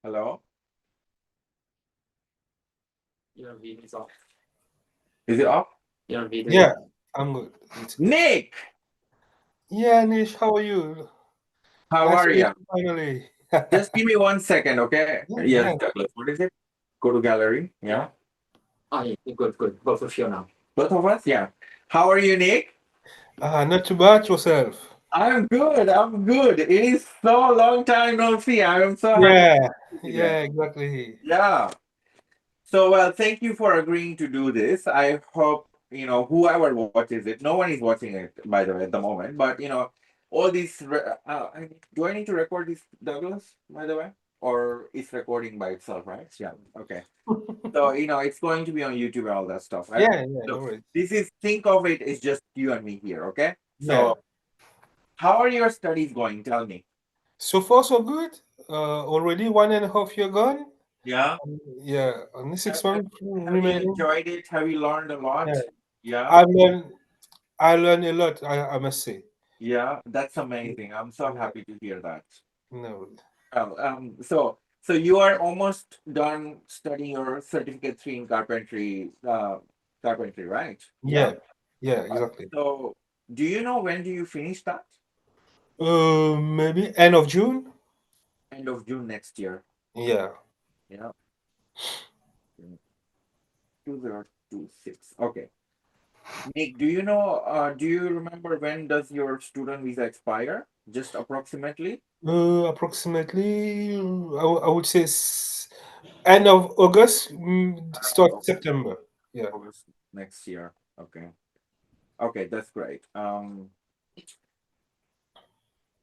Hello? Your video is off. Is it off? Your video is Yeah, I'm good. It's good. Nick, Yeah, Nish, how are you? how Nice are to meet you? you finally. Just give me 1 second, okay? Yeah, Yes, yeah. Douglas. What is it? Go to gallery. Yeah. oh, yeah, good, good. Both of you now. Both of us? Yeah. How are you, Nick? Not too bad yourself. I'm good. I'm good. It is so long time no see. I am so happy to Yeah, see you today. yeah, exactly. Yeah. So, well, thank you for agreeing to do this. I hope, whoever watches it, no one is watching it, by the way, at the moment, but, all these, do I need to record this, Douglas, by the way? Or it's recording by itself, right? Yeah. Okay. So, it's going to be on YouTube and all that stuff. Yeah, yeah, no So worries. think of it as just you and me here, okay? Yeah. So, how are your studies going? Tell me. So far, so good. Already 1.5 year gone. Yeah. Yeah, only Have, 6 months have you remaining. enjoyed it? Have you learned a lot? Yeah, Yeah. I learned, I learned a lot. I must say. Yeah, that's amazing. I'm so Yeah, happy to hear that. no. So you are almost done studying your certificate three in carpentry, right? Yeah. Yeah, yeah, Uh, exactly. So do you know when do you finish that? Maybe end of June. End of June next year. Yeah. Yeah, 2026. Okay. Nick, do you remember when does your student visa expire? Just approximately? Approximately, I would say end of August, start August, September. Yeah. August next year. Okay. Okay, that's great.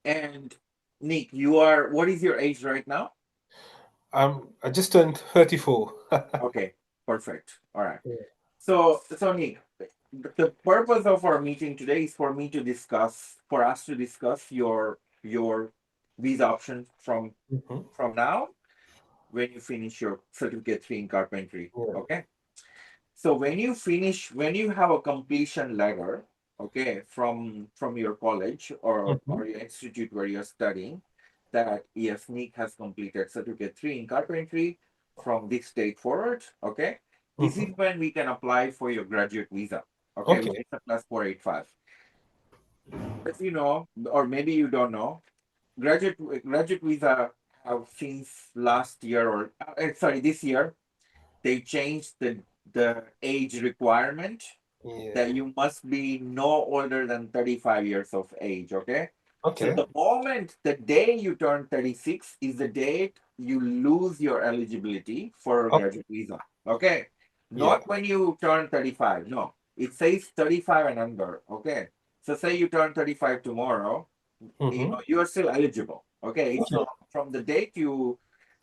And Nick, what is your age right now? I just turned 34. Okay, perfect. All right. So Nick, the purpose of our meeting today is for us to discuss your visa option Mhm. from now when you finish your certificate three in carpentry. Yeah. Okay. So when you have a completion letter, okay, from your college Mhm. or your institute where you're studying, that yes, Nick has completed certificate three in carpentry from this date forward, okay, this is Mhm. when we can apply for your graduate visa, okay, Okay. which is a plus 485. As you know, or maybe you don't know, graduate visa have since last year or sorry this year they changed the age requirement Yeah. that you must be no older than 35 years of age, okay? So Okay. the day you turn 36 is the date you lose your eligibility for a Okay. graduate visa, okay? Yeah. Not when you turn 35, no. It says 35 and under, okay? So say you turn 35 tomorrow, Mhm. you are still eligible, okay? It's Okay. from the date you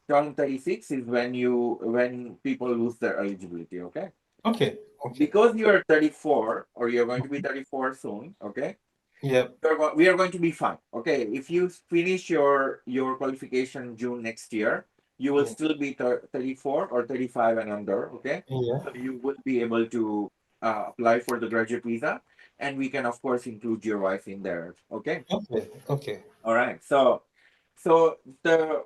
turn 36 is when people lose their eligibility, okay? Okay. Okay. Because you are 34 or you're going to be 34 soon, okay, Yeah. we are going to be fine, okay. If you finish your qualification June next year, you will Yeah. still be 34 or 35 and under, okay. Yeah. So you will be able to apply for the graduate visa, and we can of course include your wife in there, okay. Okay. Okay. All right. So the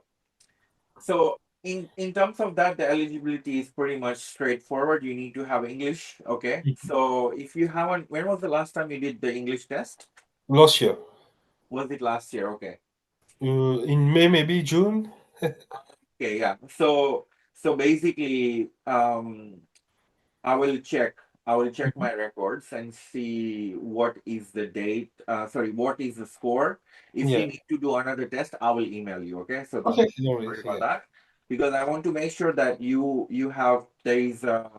so in terms of that, the eligibility is pretty much straightforward. You need to have English. Okay. Mhm. So if you haven't, when was the last time you did the English test? Last year. Was it last year? Okay. In May, maybe June. Okay. Yeah. So basically, I will check. I will check Mhm. my records and see what is the date. Sorry, what is the score? If you Yeah. need to do another test, I will email you. Okay, so Okay. don't No worry worries. about Yeah. that because I want to make sure that you have there is a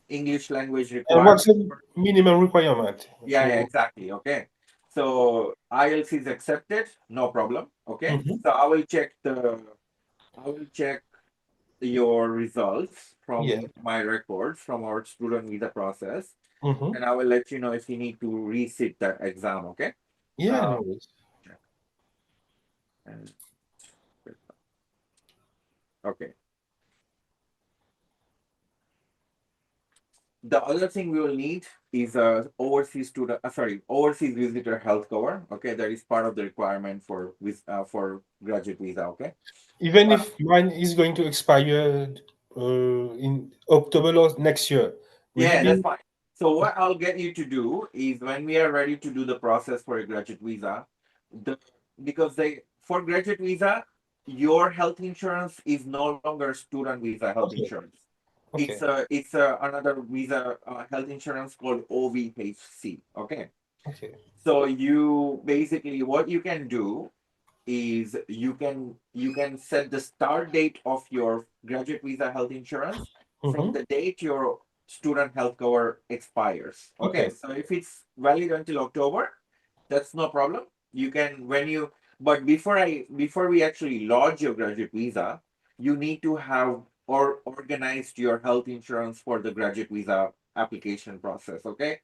English language And requirement. what's the minimum requirement Yeah, to? exactly. Okay, so IELTS is accepted, no problem. Okay, Mhm. so I will check your results Yeah. from my records from our student visa process, Mhm. and I will let you know if you need to resit that exam. Okay. Yeah. Uh, No worries. and, okay. The other thing we will need is a overseas visitor health cover. Okay, that is part of the requirement for graduate visa. Okay. Even Uh, if mine is going to expire in October or next year, will it yeah, that's be fine. So what I'll get you to do is when we are ready to do the process for a graduate visa, the because they for graduate visa, your health insurance is no longer student visa health okay? insurance. Okay, It's another visa health insurance called OVHC. Okay. okay. So you basically what you can do is you can set the start date of your graduate visa health insurance from Mm-hmm. the date your student health cover expires. Okay, Okay, so if it's valid until October, that's no problem. You can when you but before we actually lodge your graduate visa, you need to have or organized your health insurance for the graduate visa application process. Okay,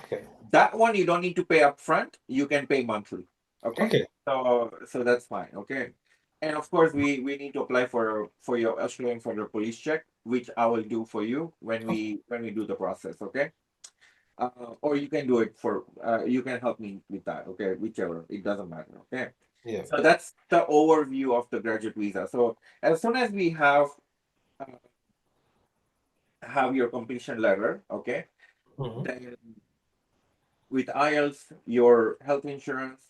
okay, that one you don't need to pay upfront. You can pay monthly. Okay. okay, So that's fine. Okay. And of course we need to apply for your Australian federal police check, which I will do for you when we do the process. Okay. Or you can do it for you can help me with that. Okay. Whichever. It doesn't matter. Okay. yeah. So that's the overview of the graduate visa. So as soon as we have your completion letter, okay, Mm-hmm. then with IELTS, your health insurance,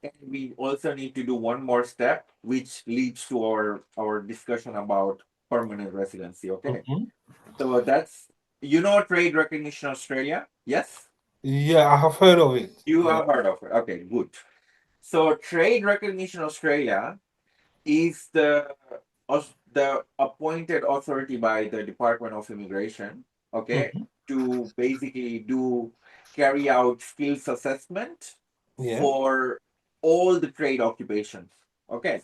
and we also need to do one more step, which leads to our discussion about permanent residency. Okay, Mm-hmm. so that's trade recognition Australia. Yes, Yeah, I have heard of it. you Yeah. have heard of it. Okay, good. So trade recognition Australia is the appointed authority by the Department of Immigration. Okay, Mm-hmm. to basically carry out skills assessment Yeah. for all the trade occupations. Okay,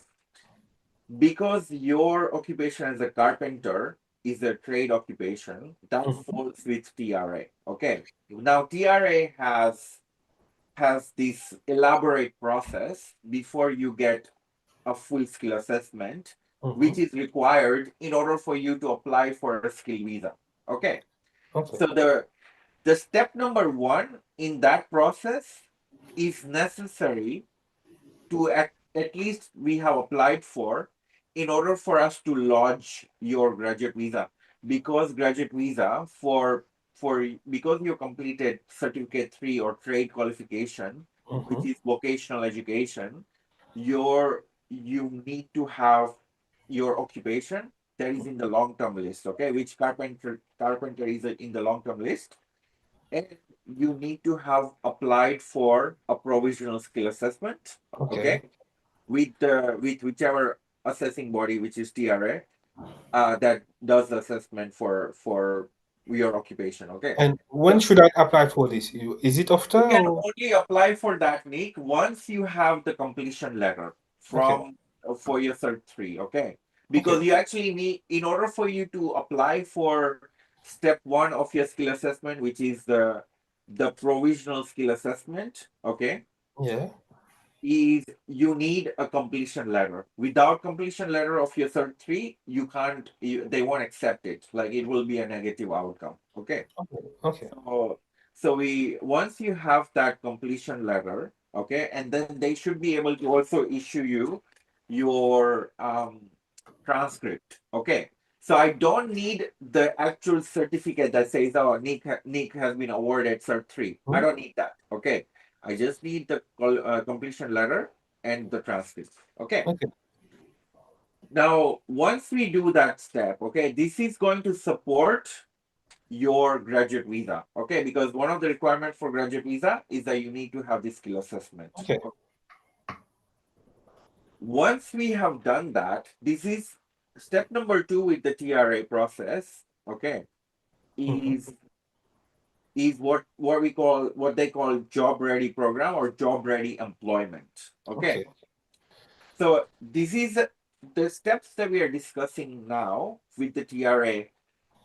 because your occupation as a carpenter is a trade occupation that Mm-hmm. falls with TRA. Okay, now TRA has this elaborate process before you get a full skill assessment, Mm-hmm. which is required in order for you to apply for a skill visa. Okay, Okay. so the step number one in that process is necessary to at least we have applied for in order for us to lodge your graduate visa, because graduate visa for because you completed certificate 3 or trade qualification, which Mm-hmm. is vocational education, you need to have your occupation that is in the long term list. Okay, which carpenter is in the long term list, and you need to have applied for a provisional skill assessment. Okay. Okay, with whichever assessing body, which is TRA, that does the assessment for your occupation. Okay, And when so should I apply for this? Is it after you can or only apply for that, Nick, once you have the completion letter okay? from for your cert 3. Okay, Okay. because you actually need, in order for you to apply for step 1 of your skill assessment, which is the provisional skill assessment. Okay, Yeah. is you need a completion letter. Without completion letter of your cert 3, you can't they won't accept it. Like, it will be a negative outcome. Okay, Okay. Okay. so we once you have that completion letter, okay, and then they should be able to also issue you your transcript. Okay, so I don't need the actual certificate that says, oh, Nick has been awarded cert 3. I Hmm? don't need that. Okay, I just need the completion letter and the transcript. Okay, Okay. now once we do that step, okay, this is going to support your graduate visa. Okay, because one of the requirements for graduate visa is that you need to have the skill assessment. Okay. Once we have done that, this is step number 2 with the TRA process. Okay, Mm-hmm. is what they call job ready program or job ready employment. Okay, Okay. so this is the steps that we are discussing now with the TRA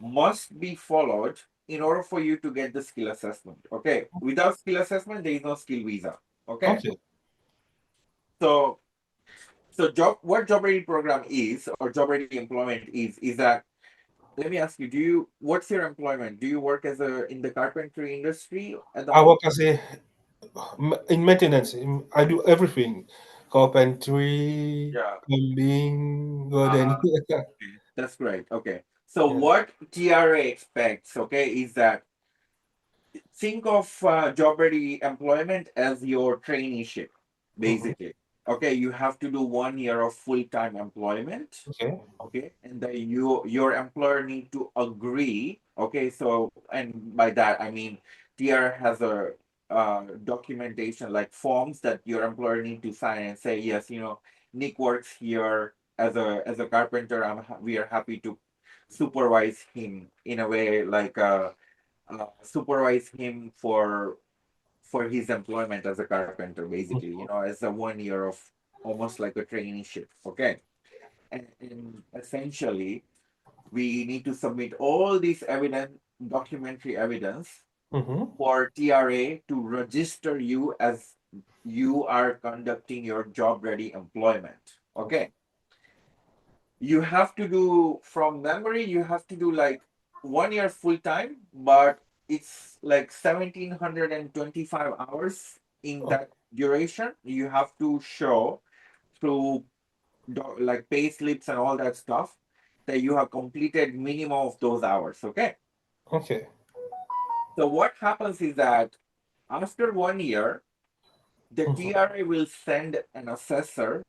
must be followed in order for you to get the skill assessment. Okay, without skill assessment, there is no skill visa. Okay, Okay. so what job ready program is, or job ready employment is that let me ask you, what's your employment? Do you work in the carpentry industry at the I moment? work as a in maintenance. I do everything: carpentry, Yeah. plumbing, gardening. Uh, okay. That's great. Okay. So Yeah. what TRA expects, okay, is that think of job ready employment as your traineeship, Mhm. basically. Okay, you have to do 1 year of full-time employment. Okay. Okay, and then your employer need to agree. Okay, so and by that I mean TR has a documentation like forms that your employer need to sign and say yes, Nick works here as a carpenter. We are happy to supervise him in a way like supervise him for his employment as a carpenter, basically, as a 1 year of almost like a traineeship. Okay, and essentially we need to submit all this evidence, documentary evidence, Mm-hmm. for TRA to register you as you are conducting your job ready employment. Okay, you have to do from memory, you have to do like 1 year full time, but it's like 1725 hours in that duration. You have to show through like pay slips and all that stuff that you have completed minimum of those hours. Okay, Okay. so what happens is that after 1 year the Mm-hmm. TRA will send an assessor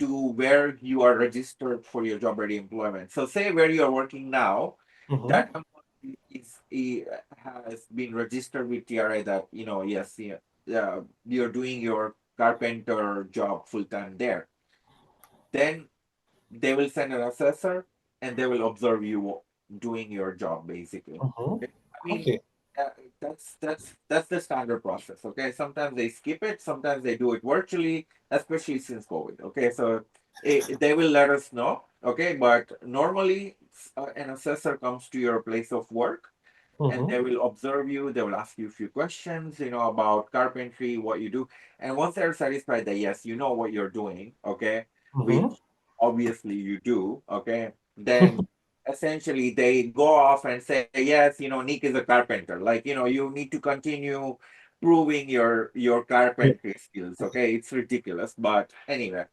to where you are registered for your job ready employment. So say where you are working now, that Mm-hmm. employee has been registered with TRA that yes, yeah, you're doing your carpenter job full time there. Then they will send an assessor and they will observe you doing your job, basically. Mm-hmm. Okay? I mean, Okay. uh, that's the standard process. Okay, sometimes they skip it, sometimes they do it virtually, especially since COVID. Okay, so they will let us know. Okay, but normally an assessor comes to your place of work and Mm-hmm. they will observe you. They will ask you a few questions, about carpentry, what you do. And once they're satisfied that yes, you know what you're doing, okay, Mm-hmm. which obviously you do, okay, then essentially they go off and say, yes, Nick is a carpenter. Like, you need to continue proving your Yeah. carpentry skills. Okay, it's ridiculous, but anyway,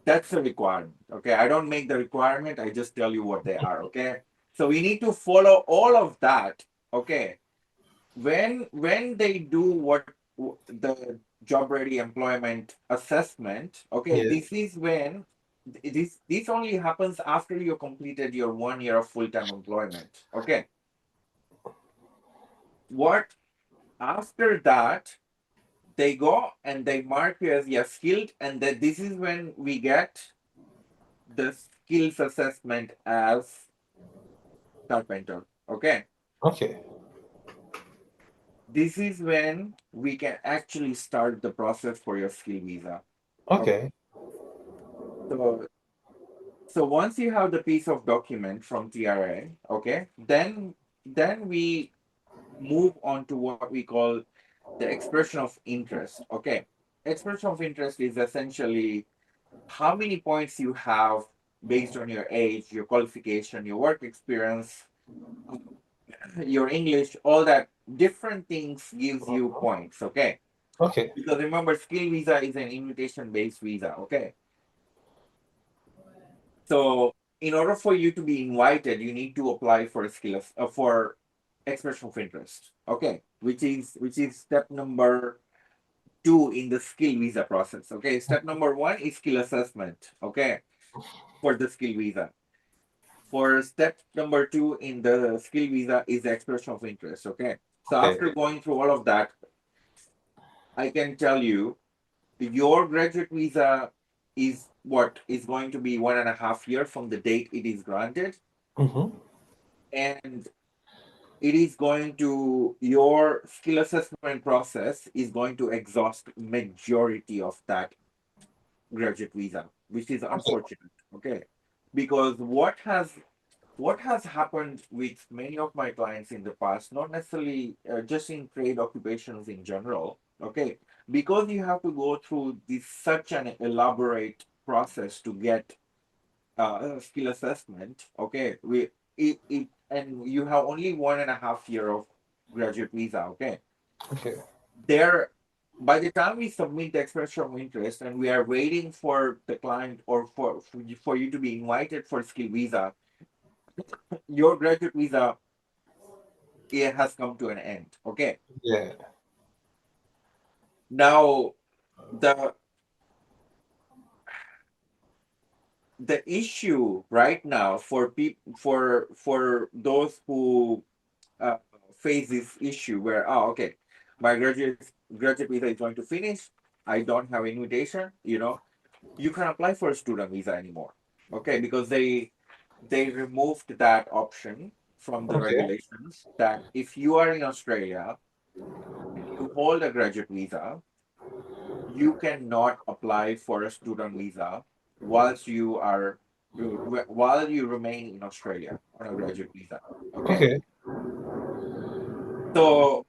that's a requirement. Okay, I don't make the requirement, I just tell you what they are. Okay, so we need to follow all of that. Okay, when they do the job ready employment assessment, okay, Yeah. this is when this only happens after you completed your 1 year of full-time employment. Okay, what after that they go and they mark you as you're skilled, and that this is when we get the skills assessment as carpenter. Okay, Okay. this is when we can actually start the process for your skill visa. Okay, Okay. so once you have the piece of document from TRA, okay, then we move on to what we call the expression of interest. Okay, expression of interest is essentially how many points you have based on your age, your qualification, your work experience, your English, all that different things gives you points. Okay, Okay. because remember, skill visa is an invitation based visa. Okay, so in order for you to be invited, you need to apply for a for expression of interest. Okay, which is step number two in the skill visa process. Okay, step number one is skill assessment. Okay, for the skill visa. For step number two in the skill visa is the expression of interest. Okay, so Okay. after going through all of that, I can tell you your graduate visa is what is going to be 1.5 years from the date it is granted, Mm-hmm. and it is going to your skill assessment process is going to exhaust majority of that graduate visa, which is Okay. unfortunate. Okay, because what has happened with many of my clients in the past, not necessarily just in trade occupations in general, okay, because you have to go through this such an elaborate process to get skill assessment, okay, and you have only 1.5 year of graduate visa, okay? Okay. There, by the time we submit the expression of interest and we are waiting for the client or for you to be invited for skill visa, your graduate visa, it has come to an end, okay? Yeah. Now the the issue right now for people for those who uh, face this issue where, oh, okay, my graduate visa is going to finish, I don't have invitation, you can apply for a student visa anymore, okay? Because they removed that option from the Okay. regulations that if you are in Australia and you hold a graduate visa, you cannot apply for a student visa whilst you are while you remain in Australia on a graduate visa. Okay. Okay. So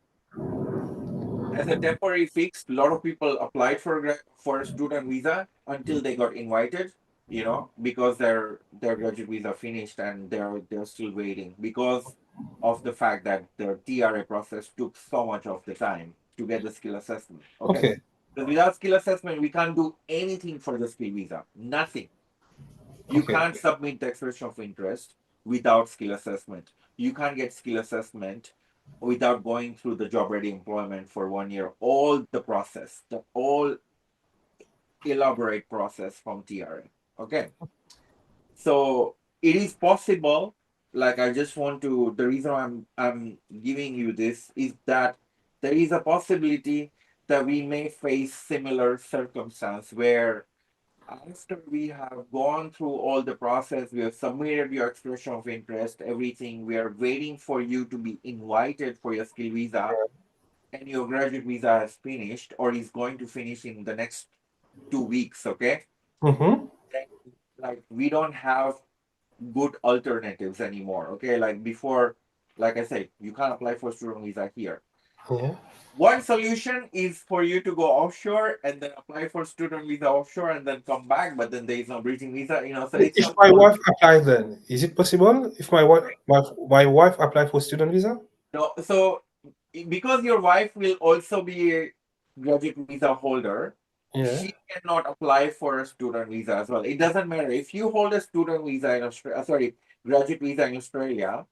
as a temporary fix, a lot of people applied for for a student visa until they got invited, because their graduate visa finished and they're still waiting because of the fact that the TRA process took so much of the time to get the skill assessment. Okay. Okay. Because without skill assessment, we can't do anything for the skill visa. Nothing. You Okay. can't submit the expression of interest without skill assessment. You can't get skill assessment without going through the job ready employment for 1 year. All the process, the all elaborate process from TRA. Okay. So it is possible. Like I just want to. The reason I'm giving you this is that there is a possibility that we may face similar circumstance where after we have gone through all the process, we have submitted your expression of interest, everything, we are waiting for you to be invited for your skill visa, and your graduate visa has finished or is going to finish in the next 2 weeks, okay? Mm-hmm. Then, like we don't have good alternatives anymore, okay? Like before, like I said, you can't apply for student visa here. Yeah. One solution is for you to go offshore and then apply for student visa offshore and then come back, but then there is no bridging visa, so it's If a my whole wife applies, then is it possible? If my wife apply for student visa? no. So because your wife will also be a graduate visa holder, Yeah. she cannot apply for a student visa as well. It doesn't matter if you hold a student visa in Australia, sorry, graduate visa in Australia.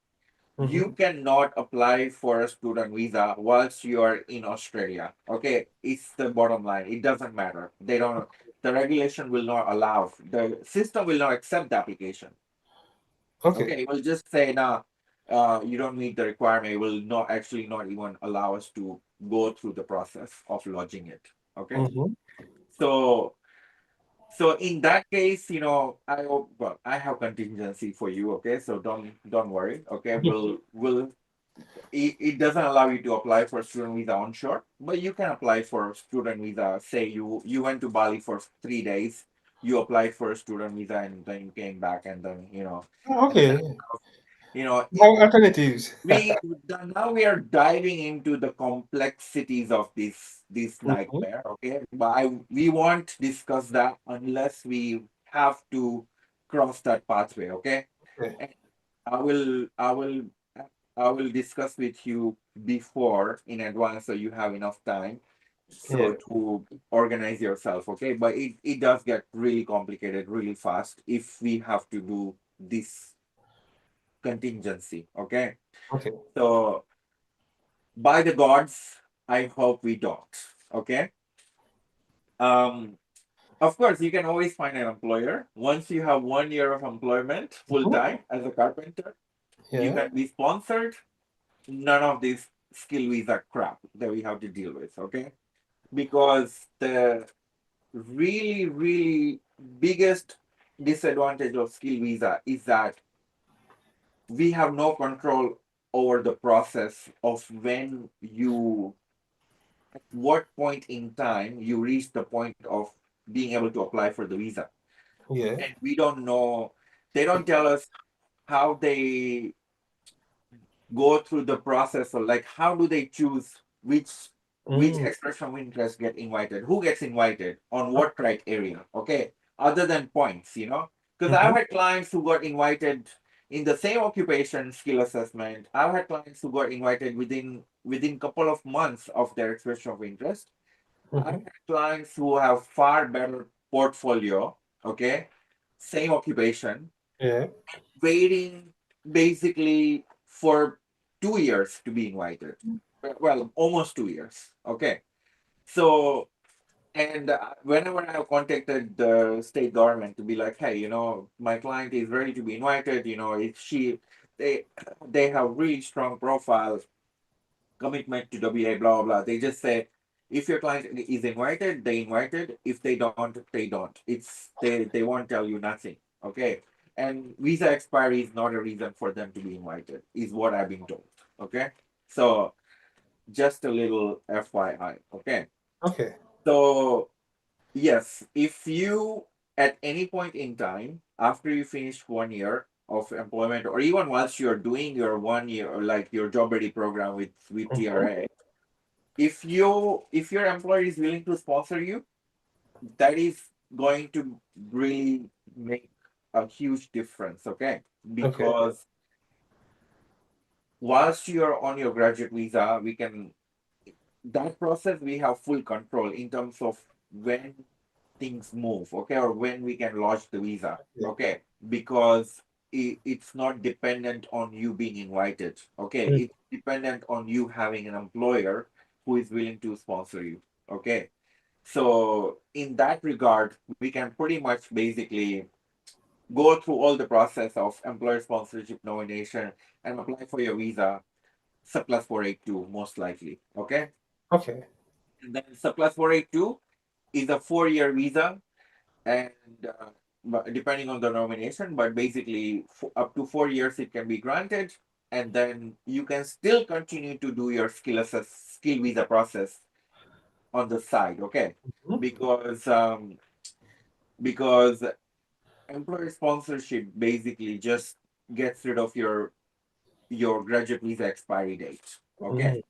You Mm-hmm. cannot apply for a student visa whilst you are in Australia. Okay, it's the bottom line. It doesn't matter. They don't. The regulation will not allow. The system will not accept the application. Okay. Okay, it will just say, "Nah, you don't meet the requirement." It will not even allow us to go through the process of lodging it. Okay, Mm-hmm. so in that case, I have contingency for you. Okay, so don't worry. Okay, we'll it doesn't allow you to apply for student visa onshore, but you can apply for student visa. Say you went to Bali for 3 days, you applied for a student visa, and then you came back, and then and Okay. you know No alternatives. we now we are diving into the complexities of this Mm-hmm. nightmare. Okay, but we won't discuss that unless we have to cross that pathway. Okay, Okay. and I will discuss with you before in advance so you have enough time so Yeah. to organize yourself. Okay, but it does get really complicated really fast if we have to do this contingency. Okay, Okay. so by the gods, I hope we don't. Okay. Um, of course, you can always find an employer. Once you have 1 year of employment full Mhm. time as a carpenter, you Yeah. can be sponsored. None of this skill visa crap that we have to deal with. Okay. Because the really, really biggest disadvantage of skill visa is that we have no control over the process of when you at what point in time you reach the point of being able to apply for the visa. Yeah. And we don't know, they don't tell us how they go through the process or like how do they choose which Mm. expression of interest get invited, who gets invited on what criteria, okay, other than points, because I've Mm-hmm. had clients who got invited in the same occupation skill assessment, I've had clients who got invited within couple of months of their expression of interest. I've Mhm. had clients who have far better portfolio, okay, same occupation, Yeah. waiting basically for 2 years to be invited. Well, almost 2 years. Okay. So, and whenever I have contacted the state government to be like, hey, my client is ready to be invited, if they, they have really strong profile, commitment to WA, blah, blah, blah. They just say, if your client is invited, they invited. If they don't, they don't. They won't tell you nothing. Okay. And visa expiry is not a reason for them to be invited, is what I've been told. Okay. So just a little FYI. Okay. Okay. So yes, if you at any point in time after you finish 1 year of employment, or even once you're doing your 1 year or like your job ready program with Mhm. TRA, if your employer is willing to sponsor you, that is going to really make a huge difference. Okay, Okay. because whilst you're on your graduate visa, we can that process we have full control in terms of when things move, okay, or when we can launch the visa, Yeah. okay, because it's not dependent on you being invited, okay, Mm. it's dependent on you having an employer who is willing to sponsor you, okay. So in that regard, we can pretty much basically go through all the process of employer sponsorship nomination and apply for your visa, Subclass 482 most likely, okay. Okay. And then Subclass 482 is a 4 year visa, and but depending on the nomination, but basically up to 4 years it can be granted, and then you can still continue to do your skill visa process on the side, okay? Mhm. Because employer sponsorship basically just gets rid of your graduate visa expiry date, okay? Mhm.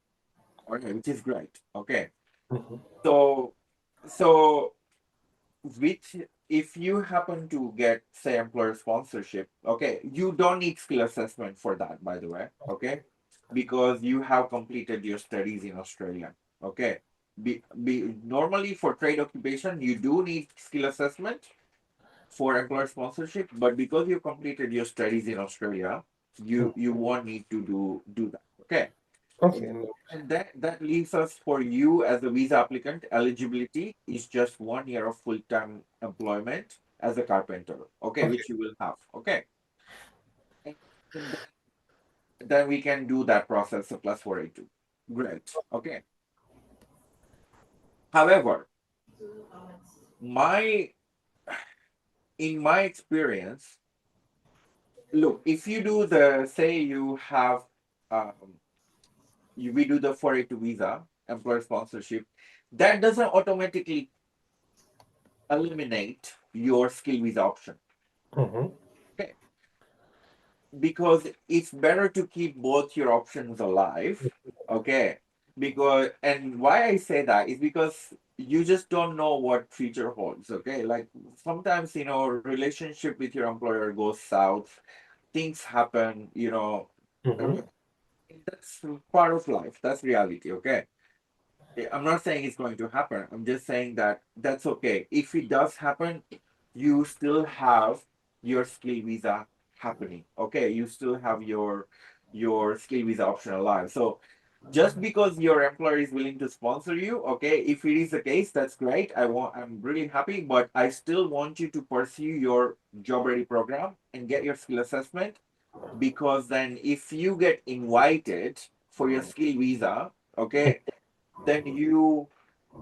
Okay, which is great, okay? Mhm. So so which if you happen to get say employer sponsorship, okay, you don't need skill assessment for that, by the way, okay, because you have completed your studies in Australia, okay. Normally for trade occupation you do need skill assessment for employer sponsorship, but because you completed your studies in Australia, you won't need to do that, okay. Okay. No. And that leaves us for you as a visa applicant. Eligibility is just 1 year of full-time employment as a carpenter, okay, Okay. which you will have, okay. And then we can do that process of plus 482. Great, okay. However, my in my experience, look, if you do the say you have we do the 482 visa, employer sponsorship, that doesn't automatically eliminate your skill visa option. Mhm. Okay, because it's better to keep both your options alive. Okay, because and why I say that is because you just don't know what future holds. Okay, like sometimes relationship with your employer goes south, things happen. Mhm. That's part of life. That's reality. Okay, I'm not saying it's going to happen. I'm just saying that that's okay. If it does happen, you still have your skill visa happening. Okay, you still have your skill visa option alive. So just because your employer is willing to sponsor you, okay, if it is the case, that's great. I'm really happy, but I still want you to pursue your job ready program and get your skill assessment, because then if you get invited for your skill visa, okay, then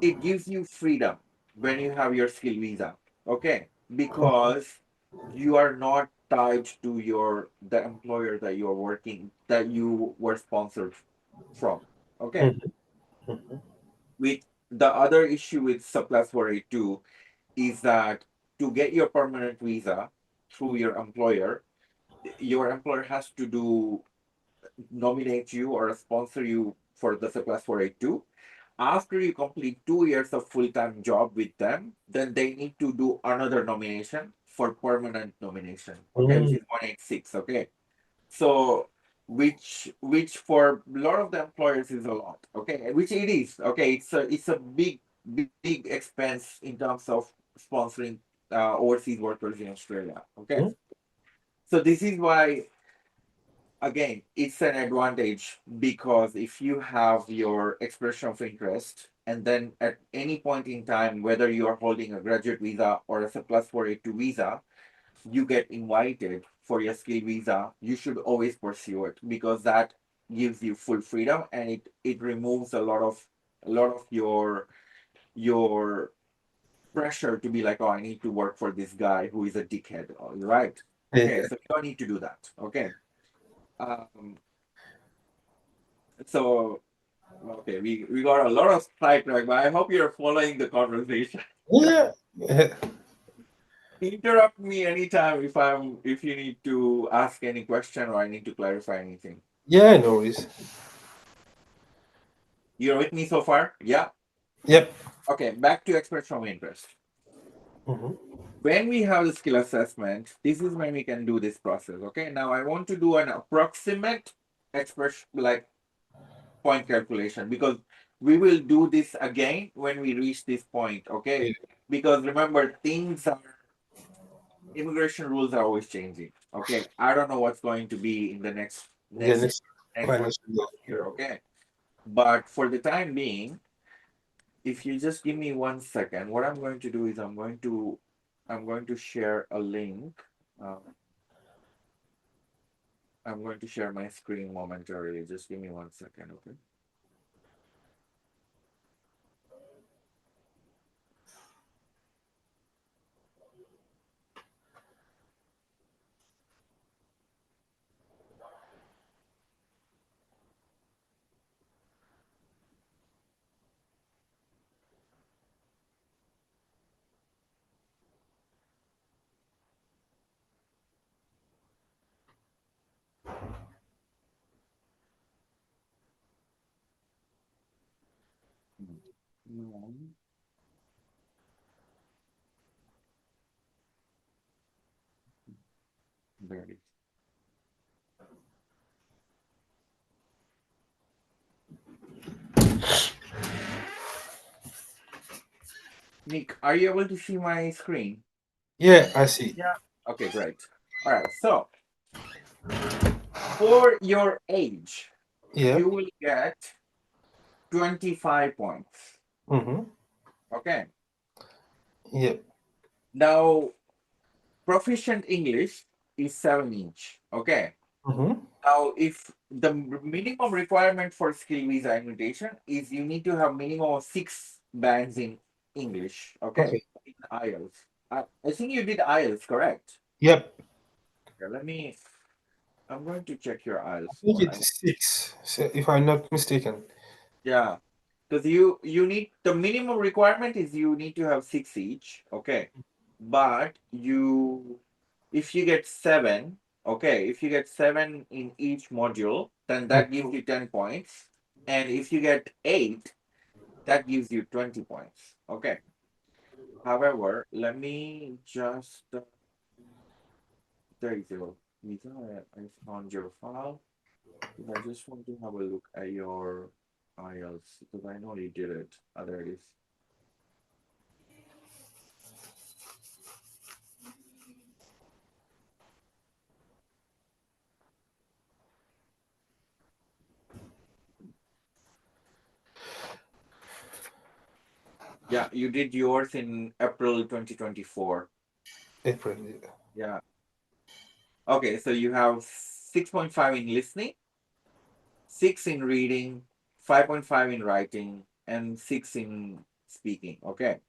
it gives you freedom when you have your skill visa, okay, because you are not tied to the employer that you're working that you were sponsored from, okay. Mhm. Mhm. With the other issue with Subclass 482 is that to get your permanent visa through your employer has to nominate you or sponsor you for the Subclass 482. After you complete 2 years of full-time job with them, then they need to do another nomination for permanent nomination, okay, which Mhm. is 186, okay. So which for a lot of the employers is a lot, okay, which it is, okay, it's a big expense in terms of sponsoring overseas workers in Australia, okay. Mhm. So this is why, again, it's an advantage, because if you have your expression of interest, and then at any point in time, whether you are holding a graduate visa or a plus 482 visa, you get invited for your skill visa, you should always pursue it, because that gives you full freedom, and it removes a lot of your pressure to be like, oh, I need to work for this guy who is a dickhead, right? Okay, Yeah. so you don't need to do that. Okay. So okay, we got a lot of sidetrack, but I hope you're following the conversation. Yeah. Yeah. Interrupt me anytime if you need to ask any question or I need to clarify anything. Yeah, no worries. You're with me so far? Yeah. Yep. Okay, back to expression of interest. Mhm. When we have the skill assessment, this is when we can do this process. Okay, now I want to do an approximate expression, like point calculation, because we will do this again when we reach this point. Okay, Yeah. because remember, immigration rules are always changing. Okay, I don't know what's going to be in the next Yeah, next next one financial year. year. Okay, but for the time being, if you just give me 1 second, what I'm going to do is I'm going to share a link. Uh, I'm going to share my screen momentarily. Just give me 1 second, okay? No, there it is. Nick, are you able to see my screen? Yeah, I see. Yeah. Okay, great. All right. So for your age, Yeah. you will get 25 points. Mm-hmm. Okay. Yep. Now, proficient English is 7 each. Okay. Mm-hmm. Now, if the minimum requirement for skill visa invitation is you need to have minimum of 6 bands in English. Okay. Okay. In IELTS. I think you did IELTS, correct? Yep. Okay, I'm going to check your I IELTS think score. it's 6, so if I'm not mistaken. Yeah. Because you need, the minimum requirement is you need to have 6 each. Okay. But if you get 7, okay, if you get 7 in each module, then that gives you 10 points. And if you get 8, that gives you 20 points. Okay. However, let me just, there you go. Visa, I found your file. I just want to have a look at your IELTS because I know you did it. There it is. Yeah, you did yours in April 2024. April. Yeah. Okay, so you have 6.5 in listening, 6 in reading, 5.5 in writing, and 6 in speaking. Okay.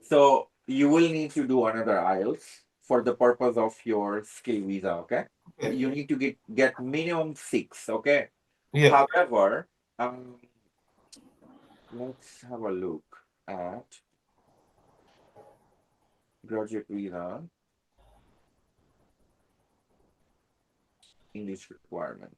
So you will need to do another IELTS for the purpose of your skill visa. Okay. Okay. You need to get minimum 6. Okay. Yeah. However, let's have a look at graduate visa English requirement.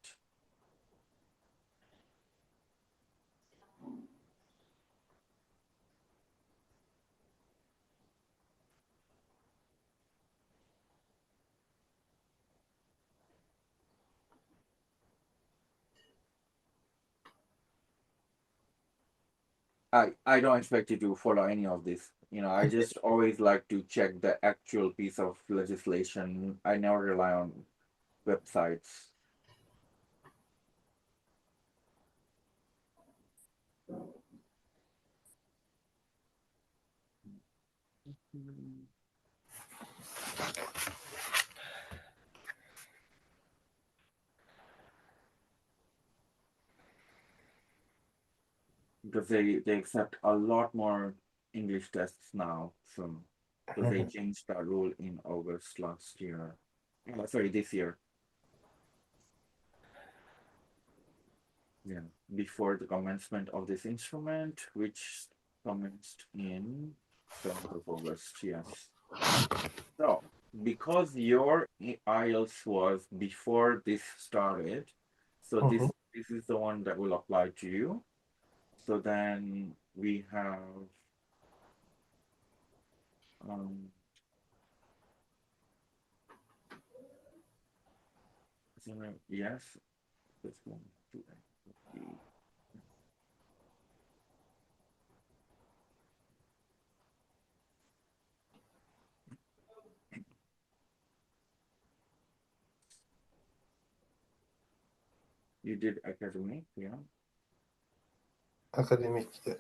I don't expect you to follow any of this. I just always like to check the actual piece of legislation. I never rely on websites. Because they accept a lot more English tests now. So because they changed that rule in August last year. Sorry, this year. Yeah, before the commencement of this instrument, which commenced in 7th of August. Yes. So because your IELTS was before this started, so this is the one that will apply to you. So then we have yes, this one, two, three. You did academic, yeah. Academic, yeah.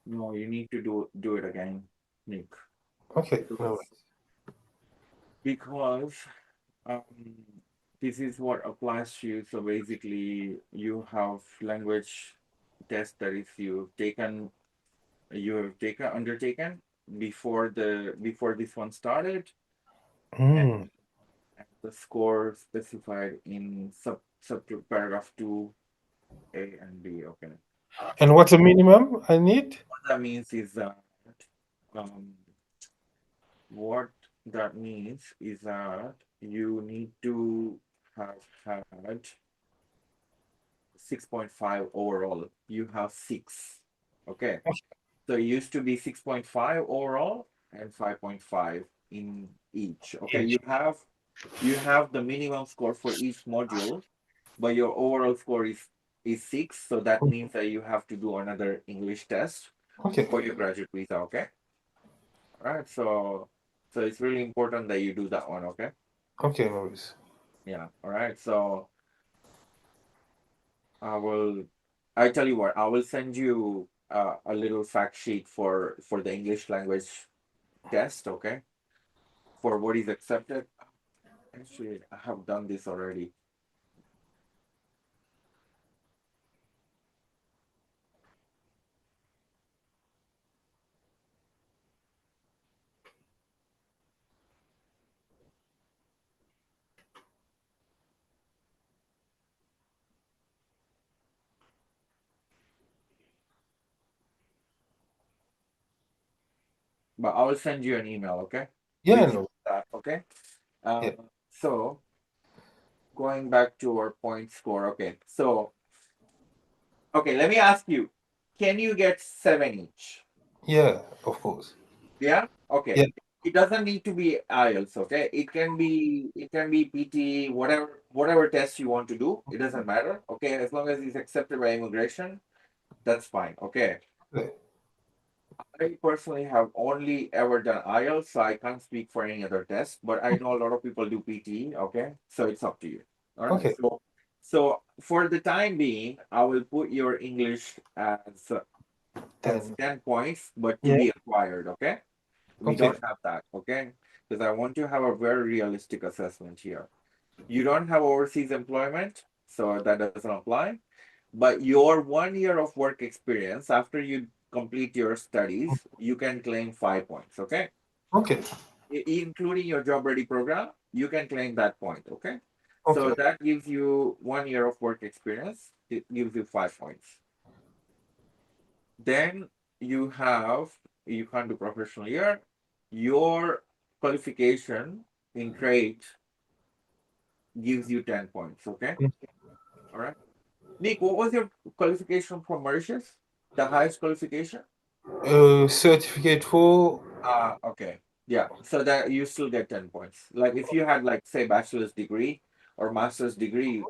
No, you need to do it again, Nick. Okay, no worries. Because this is what applies to you. So basically, you have language test that is undertaken before this one started, and the score specified in sub paragraph 2A and B. Okay. And what's the minimum I need? What that means is that um, what that means is that you need to have had 6.5 overall. You have 6. Okay. So it used to be 6.5 overall and 5.5 in each. Okay. You have the minimum score for each module, but your overall score is 6. So that means that you have to do another English test Okay, for your graduate visa. Okay. All right. So it's really important that you do that one. Okay. okay, no worries. Yeah. All right. So I tell you what, I will send you a little fact sheet for the English language test, okay? For what is accepted. Actually, I have done this already. But I will send you an email, okay? Yeah, With no. that, okay? Yeah. So going back to our point score, okay. So okay, let me ask you, can you get 7 each? Yeah, of course. Yeah? Okay. Yeah. It doesn't need to be IELTS, okay? It can be PT, whatever test you want to do, it doesn't matter. Okay, as long as it's accepted by immigration, that's fine. Okay. Okay. I personally have only ever done IELTS, so I can't speak for any other test, but I know a lot of people do PT, okay? So it's up to you. All right. Okay. So for the time being, I will put your English as 10. 10 points, but to Yeah. be acquired, okay? We Okay. don't have that, okay? Because I want to have a very realistic assessment here. You don't have overseas employment, so that doesn't apply. But your 1 year of work experience after you complete your studies, you can claim 5 points, okay? Okay. Including your job ready program, you can claim that point, okay? Okay. So that gives you 1 year of work experience. It gives you 5 points. Then you can't do professional year. Your qualification in trade gives you 10 points. Okay. Mm. All right. Nick, what was your qualification from Mauritius? The highest qualification? Certificate for. Okay. Yeah. So that you still get 10 points. Like if you had like say bachelor's degree or master's degree,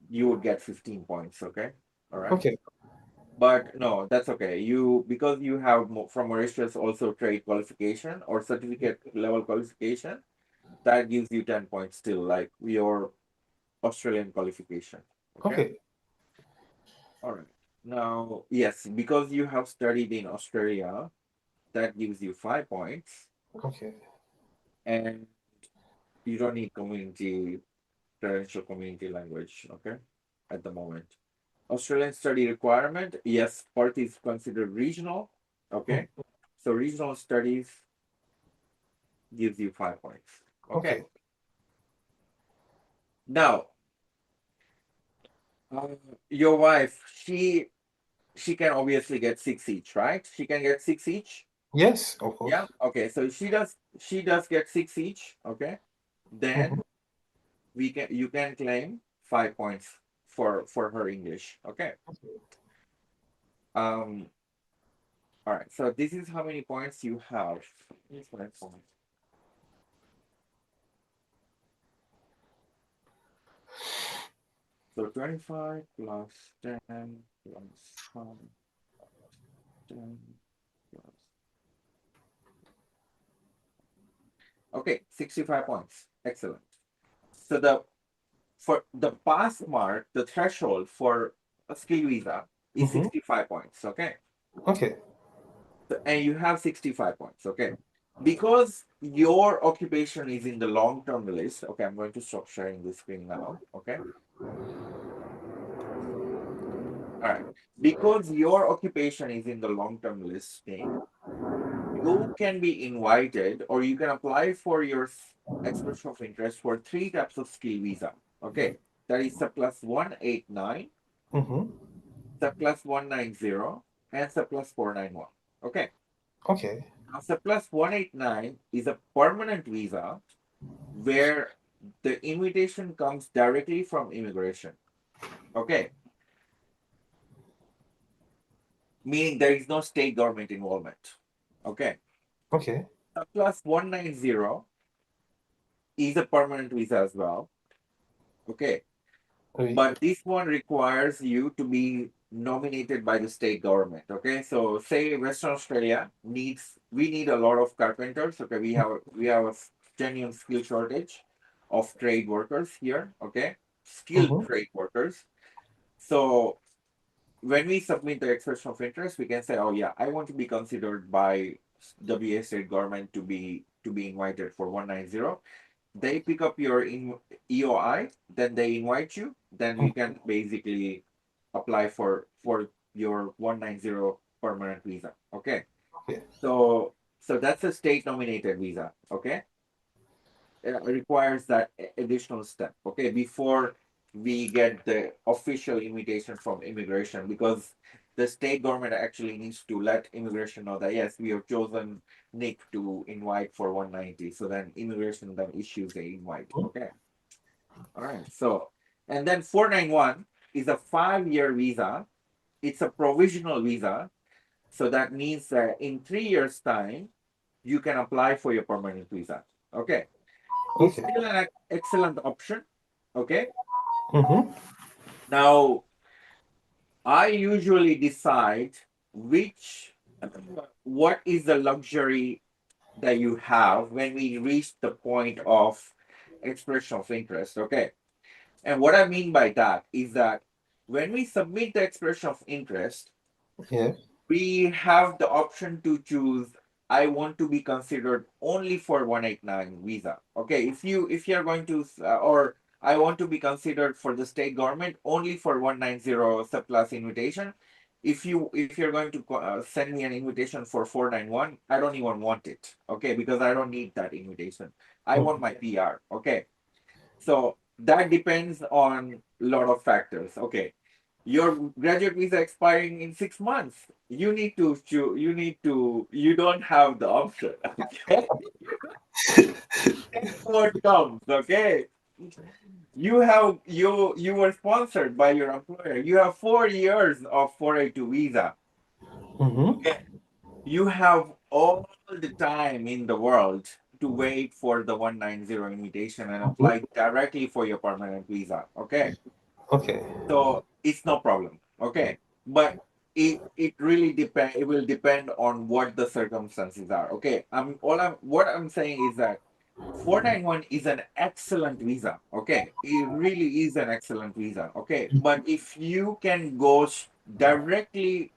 you would get 15 points. Okay. All right. Okay. But no, that's okay. You because you have from Mauritius also trade qualification or certificate level qualification, that gives you 10 points still, like your Australian qualification. Okay. Okay. All right. Now, yes, because you have studied in Australia, that gives you 5 points, Okay. and you don't need community credential community language. Okay, at the moment. Australian study requirement, yes, part is considered regional. Mm. Okay, so regional studies gives you 5 points. Okay, Okay. now uh, your wife, she can obviously get 6 each, right? She can get 6 each. Yes, of course. Yeah. Okay, so she does get 6 each. Okay, then Mhm. you can claim 5 points for her English. Okay. Um. All right. So this is how many points you have. Here's what I found. So 25 plus 10 plus 5 10 plus. Okay, 65 points. Excellent. So for the pass mark, the threshold for a skill visa is Mhm. 65 points. Okay. Okay. And you have 65 points. Okay. Because your occupation is in the long-term list. Okay, I'm going to stop sharing the screen now. Okay. All right. Because your occupation is in the long-term listing, you can be invited or you can apply for your expression of interest for 3 types of skill visa. Okay. That is Subclass 189, Mhm. Subclass 190, and Subclass 491. Okay. Okay. Now, Subclass 189 is a permanent visa where the invitation comes directly from immigration. Okay. Meaning there is no state government involvement. Okay. Okay. Subclass 190 is a permanent visa as well. Okay. Oui. But this one requires you to be nominated by the state government. Okay. So say Western Australia we need a lot of carpenters. Okay. We have a genuine skill shortage of trade workers here. Okay. Skilled Mhm. trade workers. So when we submit the expression of interest, we can say, oh yeah, I want to be considered by WA state government to be invited for 190. They pick up your EOI, then they invite you, then Mm. you can basically apply for your 190 permanent visa. Okay. Okay. So that's a state nominated visa. Okay. It requires that additional step. Okay, before we get the official invitation from immigration, because the state government actually needs to let immigration know that yes, we have chosen Nick to invite for 190. So then immigration then issues the invite. Mhm. Okay. All right. So and then 491 is a 5-year visa. It's a provisional visa. So that means that in 3 years' time, you can apply for your permanent visa. Okay. It's Okay. still an excellent option. Okay. Mhm. Now, I usually decide which, what is the luxury that you have when we reach the point of expression of interest. Okay. And what I mean by that is that when we submit the expression of interest, Yeah. we have the option to choose I want to be considered only for 189 visa. Okay, if you're going to or I want to be considered for the state government only for 190 subclass invitation. If you're going to send me an invitation for 491, I don't even want it. Okay, because I don't need that invitation. I want Mhm. my PR. Okay, so that depends on a lot of factors. Okay, your graduate visa expiring in 6 months. You need to choose. You don't have the option. Okay, that's what comes. Okay, you were sponsored by your employer. You have 4 years of 482 visa. Mm-hmm. Okay, you have all the time in the world to wait for the 190 invitation and apply directly for your permanent visa. Okay, Okay. so it's no problem. Okay, but it really depend. It will depend on what the circumstances are. Okay, what I'm saying is that 491 is an excellent visa. Okay, it really is an excellent visa. Okay, but if you can go directly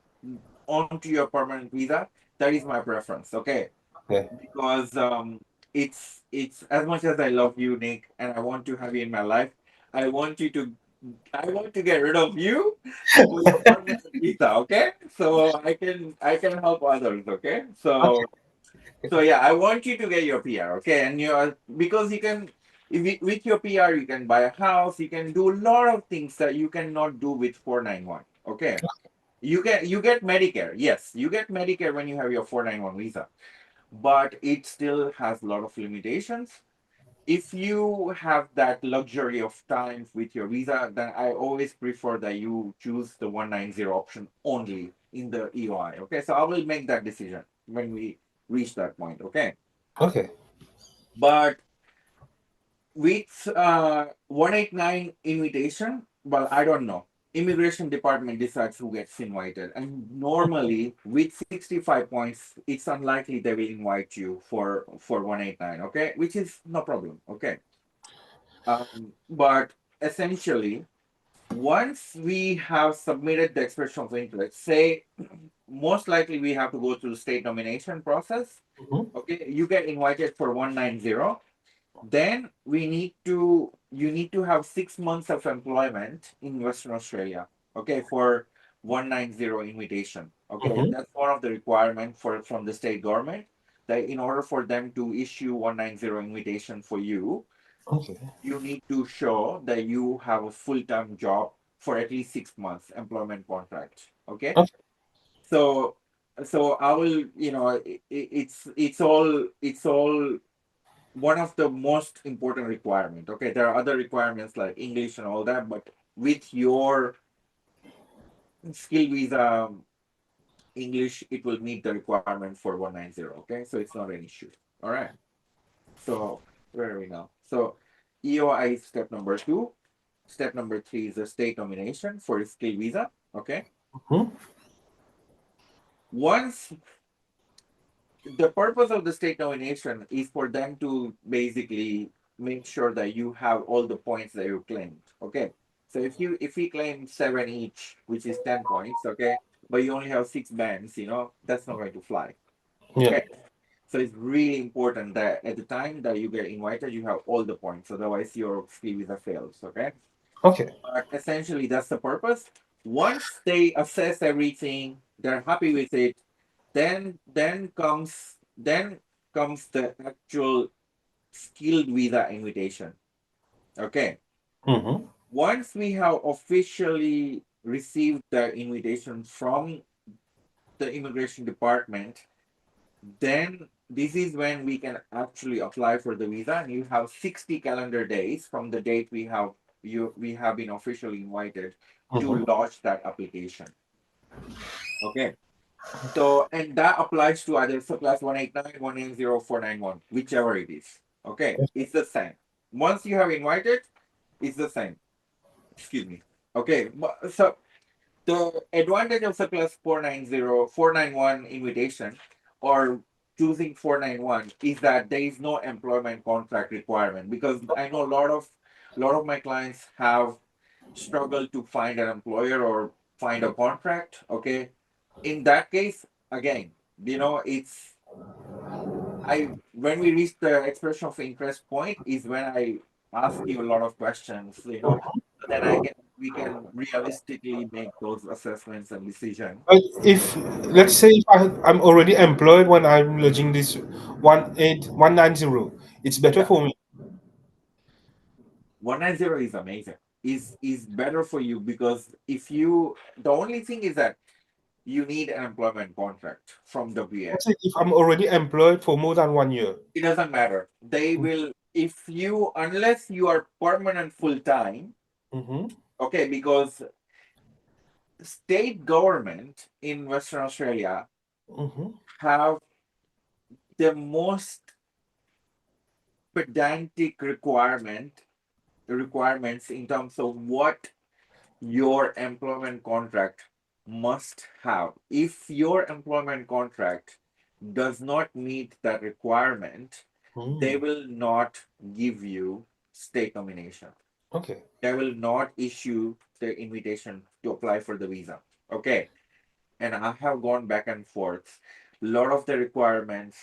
onto your permanent visa, that is my preference. Okay, Okay. because it's as much as I love you, Nick, and I want to have you in my life. I want you to I want to get rid of you for your permanent visa. Okay, so I can help others. Okay, Okay. so yeah, I want you to get your PR. Okay, and you're because you can. With your PR, you can buy a house. You can do a lot of things that you cannot do with 491. Okay, you get Medicare. Yes, you get Medicare when you have your 491 visa, but it still has a lot of limitations. If you have that luxury of time with your visa, then I always prefer that you choose the 190 option only in the EOI. Okay, so I will make that decision when we reach that point. Okay, Okay. but with 189 invitation, well, I don't know. Immigration department decides who gets invited, and normally with 65 points, it's unlikely they will invite you for 189. Okay, which is no problem. Okay, but essentially, once we have submitted the expression of interest, say most likely we have to go through the state nomination process. Mm-hmm. Okay, you get invited for 190. Then you need to have 6 months of employment in Western Australia. Okay, for 190 invitation. Okay, Mm-hmm. that's one of the requirements for from the state government that in order for them to issue 190 invitation for you, Okay. you need to show that you have a full-time job for at least 6 months employment contract. Okay, Okay. so I will, it's all one of the most important requirement. Okay, there are other requirements like English and all that, but with your skill visa, English, it will meet the requirement for 190. Okay, so it's not an issue. All right, so where are we now? So EOI is step number 2. Step number 3 is a state nomination for a skill visa. Okay, Mm-hmm. once the purpose of the state nomination is for them to basically make sure that you have all the points that you claimed. Okay, so if we claim 7 each, which is 10 points, okay, but you only have 6 bands, that's not going to fly. Yeah. Okay, so it's really important that at the time that you get invited, you have all the points. Otherwise, your skill visa fails. Okay, Okay. but essentially that's the purpose. Once they assess everything, they're happy with it, then comes the actual skilled visa invitation. Okay, Mm-hmm. once we have officially received the invitation from the immigration department, then this is when we can actually apply for the visa, and you have 60 calendar days from the date we have been officially invited to Mm-hmm. launch that application. Okay, so, and that applies to either subclass 189, 190, 491, whichever it is. Okay, it's the same. Once you have invited, it's the same. Excuse me. Okay, so the advantage of subclass 491 invitation or choosing 491 is that there is no employment contract requirement, because I know a lot of my clients have struggled to find an employer or find a contract. Okay, in that case, again, it's I when we reach the expression of interest point is when I ask you a lot of questions, so then we can realistically make those assessments and decision. But if let's say if I'm already employed when I'm lodging this 19190, it's better Yeah, for me. 190 is amazing. is better for you, because if you, the only thing is that you need an employment contract from WA. Let's say if I'm already employed for more than 1 year. It doesn't matter. They will, if you, unless you are permanent full time, Mm-hmm. okay, because state government in Western Australia Mm-hmm. have the most pedantic requirements in terms of what your employment contract must have. If your employment contract does not meet that requirement, they will not give you state nomination. Okay. They will not issue the invitation to apply for the visa. Okay. And I have gone back and forth. A lot of the requirements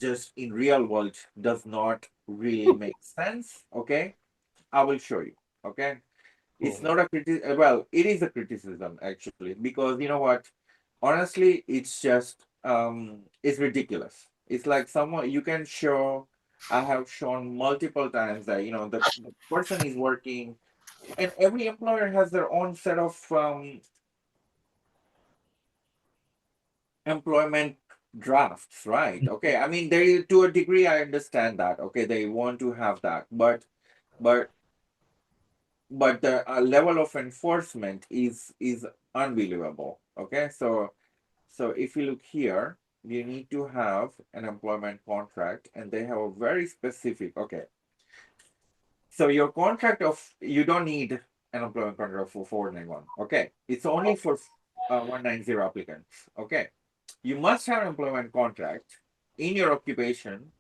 just in real world does not really make sense. Okay. I will show you. Okay. It's not a well, it is a criticism actually, because you know what? Honestly, it's just it's ridiculous. It's like someone you can show. I have shown multiple times that the person is working, and every employer has their own set of employment drafts, right? Okay, I mean, they, to a degree, I understand that. Okay, they want to have that, but but the level of enforcement is unbelievable. Okay, so if you look here, you need to have an employment contract, and they have a very specific. Okay, so your contract of, you don't need an employment contract for 491. Okay, it's only for 190 applicants. Okay, you must have an employment contract in your occupation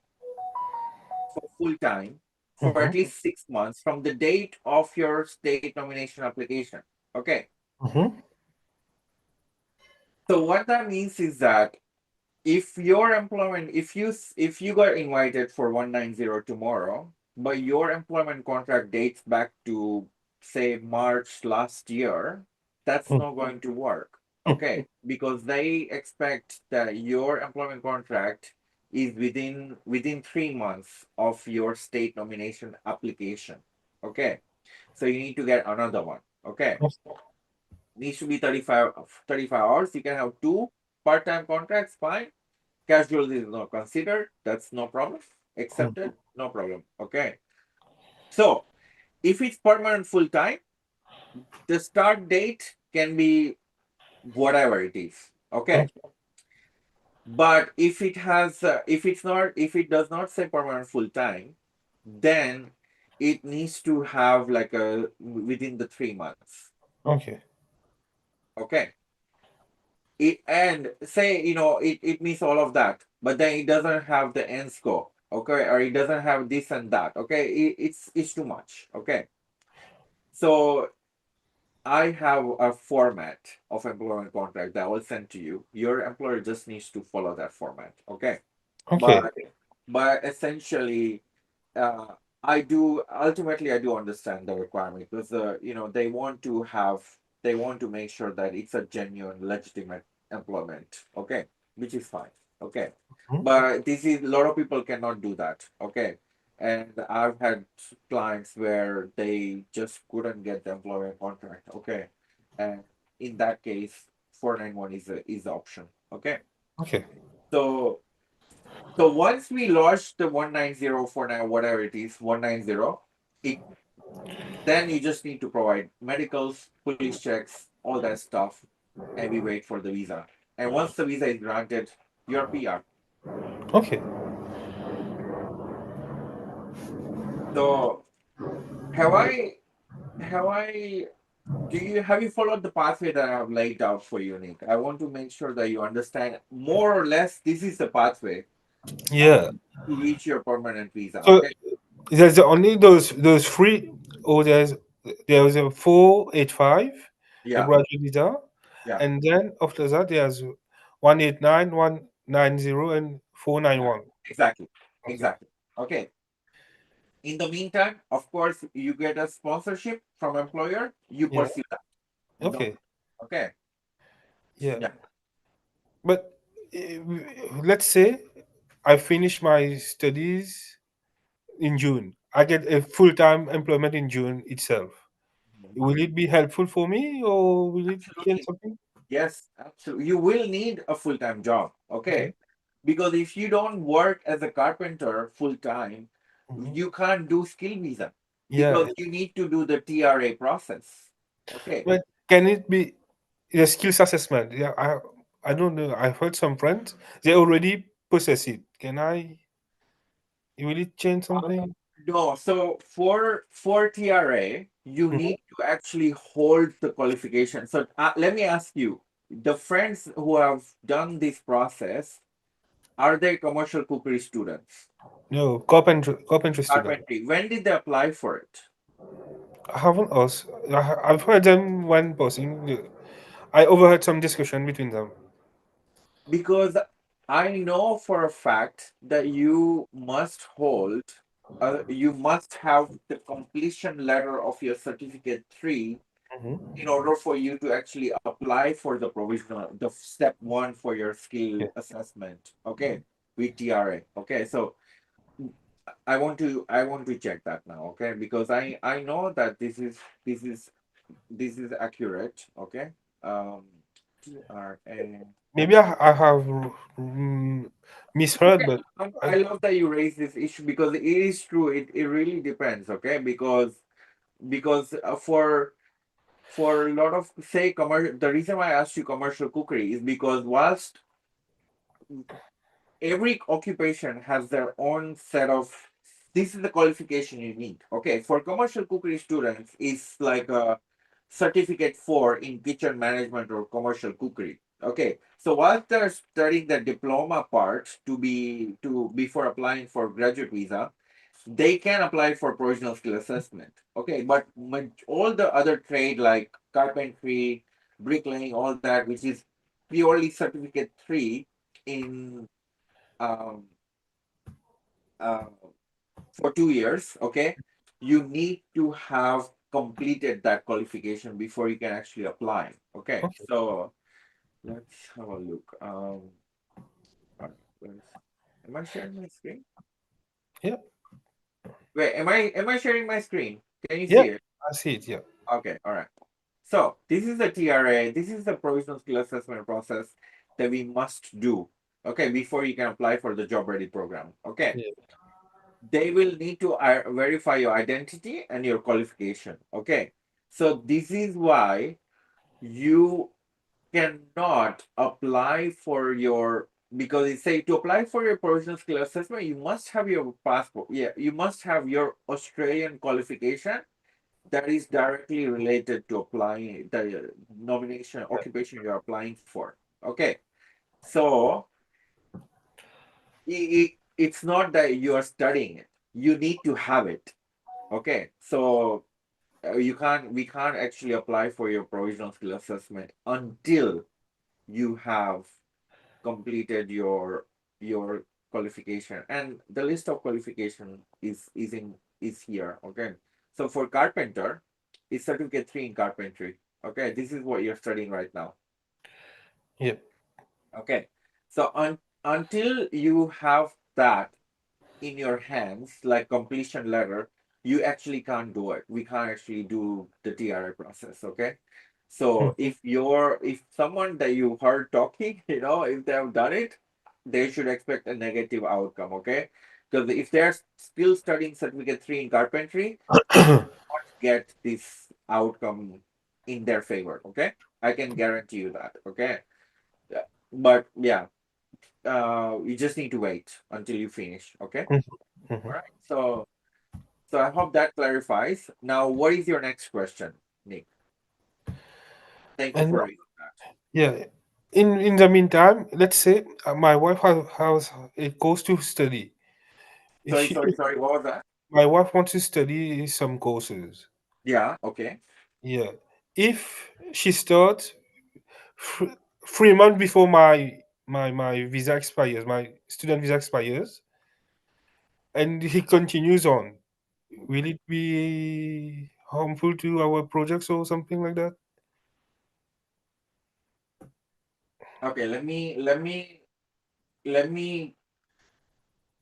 for full time for at Mm-hmm. least 6 months from the date of your state nomination application. Okay, Mm-hmm. so what that means is that if your employment, if you got invited for 190 tomorrow, but your employment contract dates back to say March last year, that's not going to work. Okay, because they expect that your employment contract is within 3 months of your state nomination application. Okay, so you need to get another one. Okay, needs to be 35 hours. You can have two part-time contracts, fine. Casualty is not considered. That's no problem. Accepted. No problem. Okay. So if it's permanent full time, the start date can be whatever it is. Okay. But if it has, if it does not say permanent full time, then it needs to have like a within the 3 months. Okay. Okay. It, and say it means all of that, but then it doesn't have the end scope. Okay, or it doesn't have this and that. Okay, it's too much. Okay, so I have a format of employment contract that I will send to you. Your employer just needs to follow that format. Okay, Okay. but essentially, uh, I do ultimately I do understand the requirement, because they want to make sure that it's a genuine, legitimate employment. Okay, which is fine. Okay, but this is, a lot of people cannot do that. Okay, and I've had clients where they just couldn't get the employment contract. Okay, and in that case, 491 is the option. Okay, Okay. so so once we launch the 19049, whatever it is, 190, it then you just need to provide medicals, police checks, all that stuff, and we wait for the visa. And once the visa is granted, you're PR. Okay. So have I have I do you have you followed the pathway that I have laid out for you, Nick? I want to make sure that you understand more or less this is the pathway Yeah. to reach your permanent visa. So Okay. there's only those three, or there's a 485, the Yeah. graduate visa, Yeah. and then after that there's 189, 190, and Yeah. 491. Exactly. Okay. Exactly. Okay. In the meantime, of course, you get a sponsorship from employer, you Yeah. pursue that. No, Okay. okay. Yeah. Yeah. But let's say I finish my studies in June. I get a full-time employment in June itself. will it be helpful for me or will it change Absolutely. something? Yes, absolutely. You will need a full-time job, Okay. okay? Because if you don't work as a carpenter full-time, Mhm. you can't do skill visa Yeah. because you need to do the TRA process. Okay. But can it be the skills assessment? Yeah, I don't know. I've heard some friends they already process it. Can I will it change Uh, something? no, so for TRA, you Mhm. need to actually hold the qualification. So let me ask you, the friends who have done this process, are they commercial cookery students? No, carpentry student. Carpentry. When did they apply for it? I haven't asked. I've heard them one person. I overheard some discussion between them. Because I know for a fact that you must have the completion letter of your certificate 3 Mhm. in order for you to actually apply for the provisional, the step 1 for your skill Yeah. assessment. Okay, with TRA. Okay, so I want to check that now. Okay, because I know that this is this is accurate. Okay, TRA. Maybe I have misheard, Okay, but I I. love that you raise this issue because it is true. It really depends, okay? Because for a lot of say commercial, the reason why I asked you commercial cookery is because whilst every occupation has their own set of, this is the qualification you need. Okay, for commercial cookery students, it's like a certificate 4 in kitchen management or commercial cookery. Okay, so while they're studying the diploma part to before applying for graduate visa, they can apply for provisional skill assessment. Okay, but all the other trade like carpentry, bricklaying, all that, which is purely certificate 3 in um, uh, for 2 years, okay, you need to have completed that qualification before you can actually apply. Okay, Okay. so let's have a look. Am I sharing my screen? Yeah. Wait, am I sharing my screen? Can you Yeah. see it? I see it. Yeah. Okay, all right. So this is the TRA. This is the provisional skill assessment process that we must do. Okay, before you can apply for the job ready program. Okay, Yeah. they will need to verify your identity and your qualification. Okay, so this is why you cannot apply for your, because it say to apply for your provisional skill assessment you must have your passport. Yeah, you must have your Australian qualification that is directly related to applying the nomination occupation you're applying for. Okay, so it's not that you are studying it, you need to have it. Okay, so we can't actually apply for your provisional skill assessment until you have completed your qualification, and the list of qualification is here. Okay, so for carpenter, it's certificate 3 in carpentry. Okay, this is what you're studying right now. Yeah. Okay, so until you have that in your hands, like completion letter, you actually can't do it. We can't actually do the TRA process. Okay. Hmm. So if someone that you heard talking, if they have done it, they should expect a negative outcome. Okay. Because if they're still studying certificate 3 in carpentry, get this outcome in their favor. Okay. I can guarantee you that. Okay. Yeah. But yeah, you just need to wait until you finish. Okay. Mhm. Mhm. All right. So I hope that clarifies. Now, what is your next question, Nick? Thank you And for raising that. yeah, in the meantime, let's say my wife has a course to study. If Sorry, she, sorry, sorry. What was that? my wife wants to study some courses. Yeah. Okay. Yeah. If she starts 3 months before my visa expires, my student visa expires, and he continues on, will it be harmful to our projects or something like that? Okay. Let me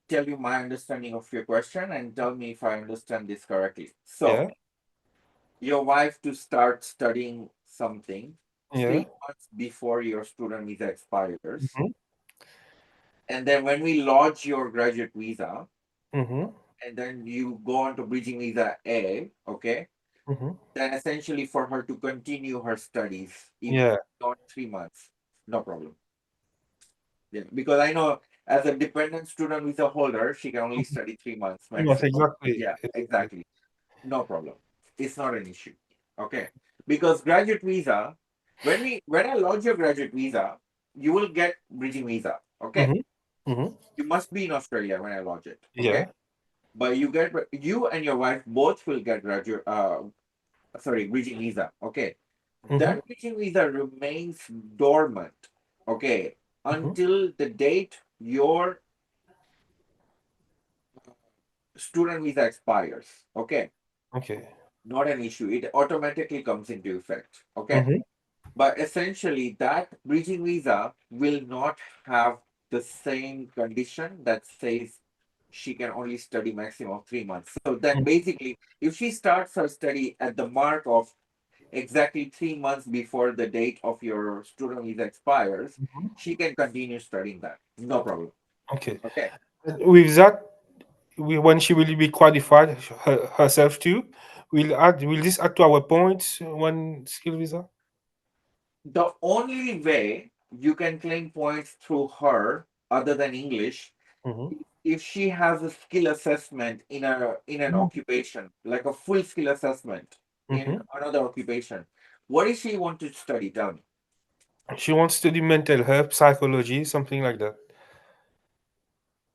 tell you my understanding of your question and tell me if I understand this correctly. So Yeah. your wife to start studying something Yeah. 3 months before your student visa expires. Mm-hmm. And then when we lodge your graduate visa, Mm-hmm. and then you go on to bridging visa A, okay, Mm-hmm. then essentially for her to continue her studies, even Yeah. not 3 months, no problem. Yeah, because I know as a dependent student visa holder, she can only study 3 months Yes, maximum. exactly. Yeah, exactly. No problem. It's not an issue. Okay. Because graduate visa, when I launch your graduate visa, you will get bridging visa. Okay. Mm-hmm. Mm-hmm. You must be in Australia when I launch it. Okay. Yeah. But you and your wife both will get graduate sorry, bridging visa. Okay. Mm-hmm. That bridging visa remains dormant. Okay. Mm-hmm. Until the date your student visa expires. Okay. Okay. Not an issue. It automatically comes into effect. Okay. Mm-hmm. But essentially, that bridging visa will not have the same condition that says she can only study maximum of 3 months. So then basically, if she starts her study at the mark of exactly 3 months before the date of your student visa expires, Mm-hmm. she can continue studying that. No problem. Okay. Okay. With that, when she will be qualified herself too, will this add to our points one skill visa? The only way you can claim points through her, other than English, Mm-hmm. if she has a skill assessment in an occupation, like a full skill assessment in Mm-hmm. another occupation, what does she want to study? Tell me. She wants to do mental health, psychology, something like that.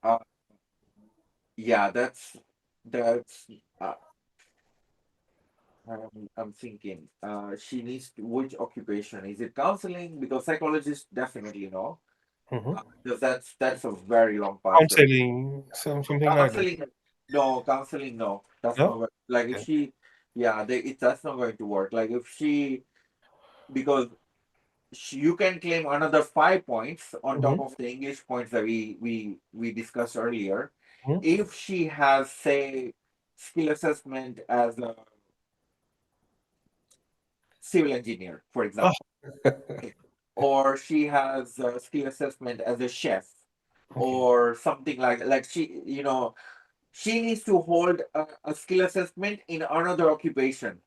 Uh, yeah, that's. Uh, I'm thinking. She needs to, which occupation is it? Counseling, because psychologists definitely know. Mm-hmm. Because that's a very long pathway. Counseling, something like that. Counseling, no, counseling, no. That's No. not like if Okay. she, yeah, that's not going to work. Like if she, because you can claim another 5 points on Mm-hmm. top of the English points that we discussed earlier. Mm-hmm. If she has, say, skill assessment as a civil engineer, for Ah, example, okay, or she has a skill assessment as a chef, okay. or something like she, she needs to hold a skill assessment in another occupation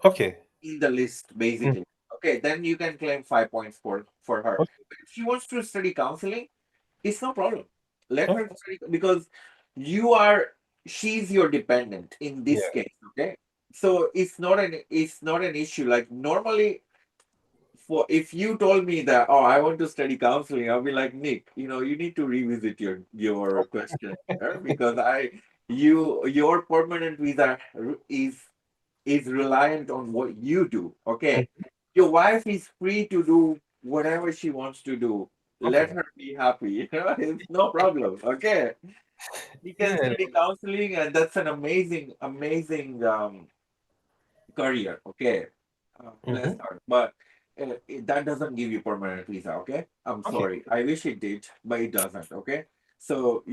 Okay. in the list, Mm. basically. Okay, then you can claim 5 points for her. Okay. But if she wants to study counseling, it's no problem. Let her Okay. study because you are she's your dependent in this Yeah. case. Okay, so it's not an issue. Like normally, for if you told me that, oh, I want to study counseling, I'll be like, Nick, you need to revisit your question here, because your permanent visa is reliant on what you do. Okay. Mm. Your wife is free to do whatever she wants to do. Let Okay. her be happy. It's no problem. Okay. She can Yeah. study counseling, and that's an amazing, amazing career. Okay. Bless Mm-hmm. her. But that doesn't give you permanent visa. Okay. I'm Okay. sorry. I wish it did, but it doesn't. Okay. So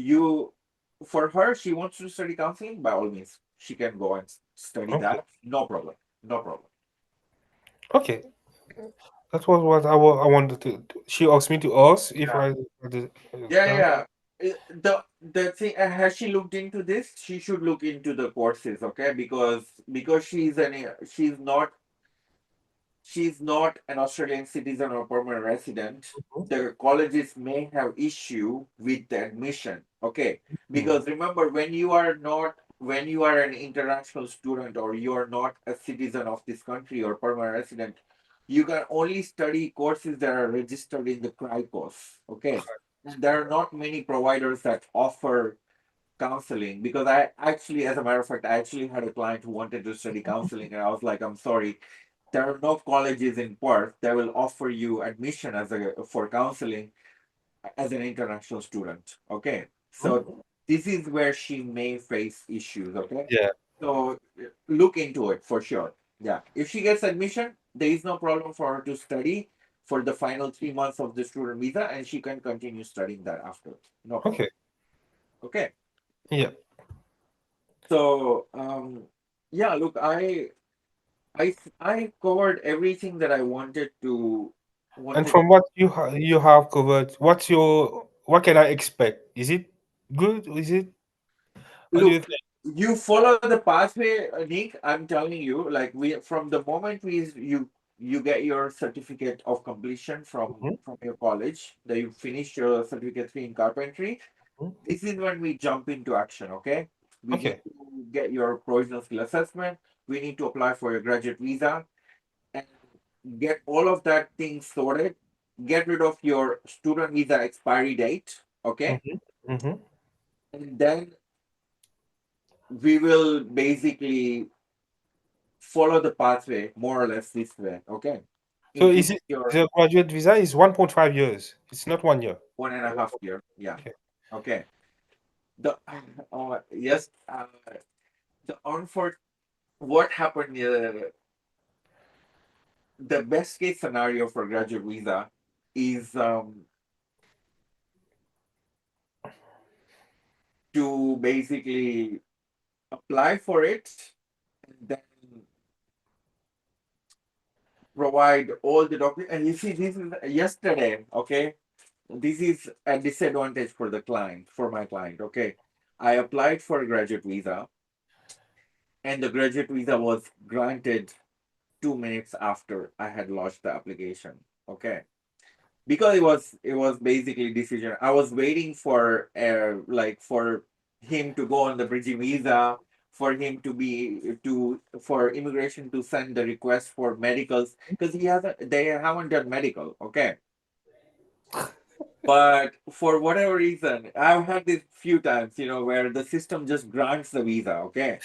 for her, she wants to study counseling. By all means, she can go and study Okay. that. No problem. No problem. Okay. That was what I wanted to. She asked me to ask if Yeah. I had the Yeah, time. yeah. The thing, has she looked into this? She should look into the courses, okay? Because she's not an Australian citizen or permanent resident. The colleges may have issue with the admission. Okay. Mm-hmm. Because remember, when you are an international student, or you are not a citizen of this country or permanent resident, you can only study courses that are registered in the CRICOS. Okay. And there are not many providers that offer counseling, because I actually, as a matter of fact, I actually had a client who wanted to study counseling, and I was like, I'm sorry, there are no colleges in Perth that will offer you admission for counseling as an international student. Okay, so this is where she may face issues. Okay, Yeah. so look into it for sure. Yeah, if she gets admission, there is no problem for her to study for the final 3 months of the student visa, and she can continue studying that after. No problem. Okay. Okay. Yeah. So, yeah, look, I covered everything that I And wanted. from what you have covered, what can I expect? Is it good? Is it what do you Look, think? you follow the pathway, Nick. I'm telling you, like we from the moment you get your certificate of completion Mhm, from your college, that you finish your certificate 3 in carpentry. mhm. This is when we jump into action. Okay, we need Okay. to get your provisional skill assessment. We need to apply for your graduate visa and get all of that thing sorted. Get rid of your student visa expiry date. Okay, Mhm, mhm. and then we will basically follow the pathway more or less this way, okay? So is Including it your the graduate visa is 1.5 years? It's not 1 year. 1.5 year, yeah. Okay. Okay. The yes, the unfor what happened? The best case scenario for graduate visa is to basically apply for it and then provide all the documents. And you see, this is yesterday, okay? This is a disadvantage for the client, for my client. Okay. I applied for a graduate visa and the graduate visa was granted 2 minutes after I had lodged the application. Okay. Because it was basically decision. I was waiting for like for him to go on the bridging visa, for him to be to for immigration to send the request for medicals because they haven't done medical. Okay. But for whatever reason, I've had this few times, where the system just grants the visa. Okay.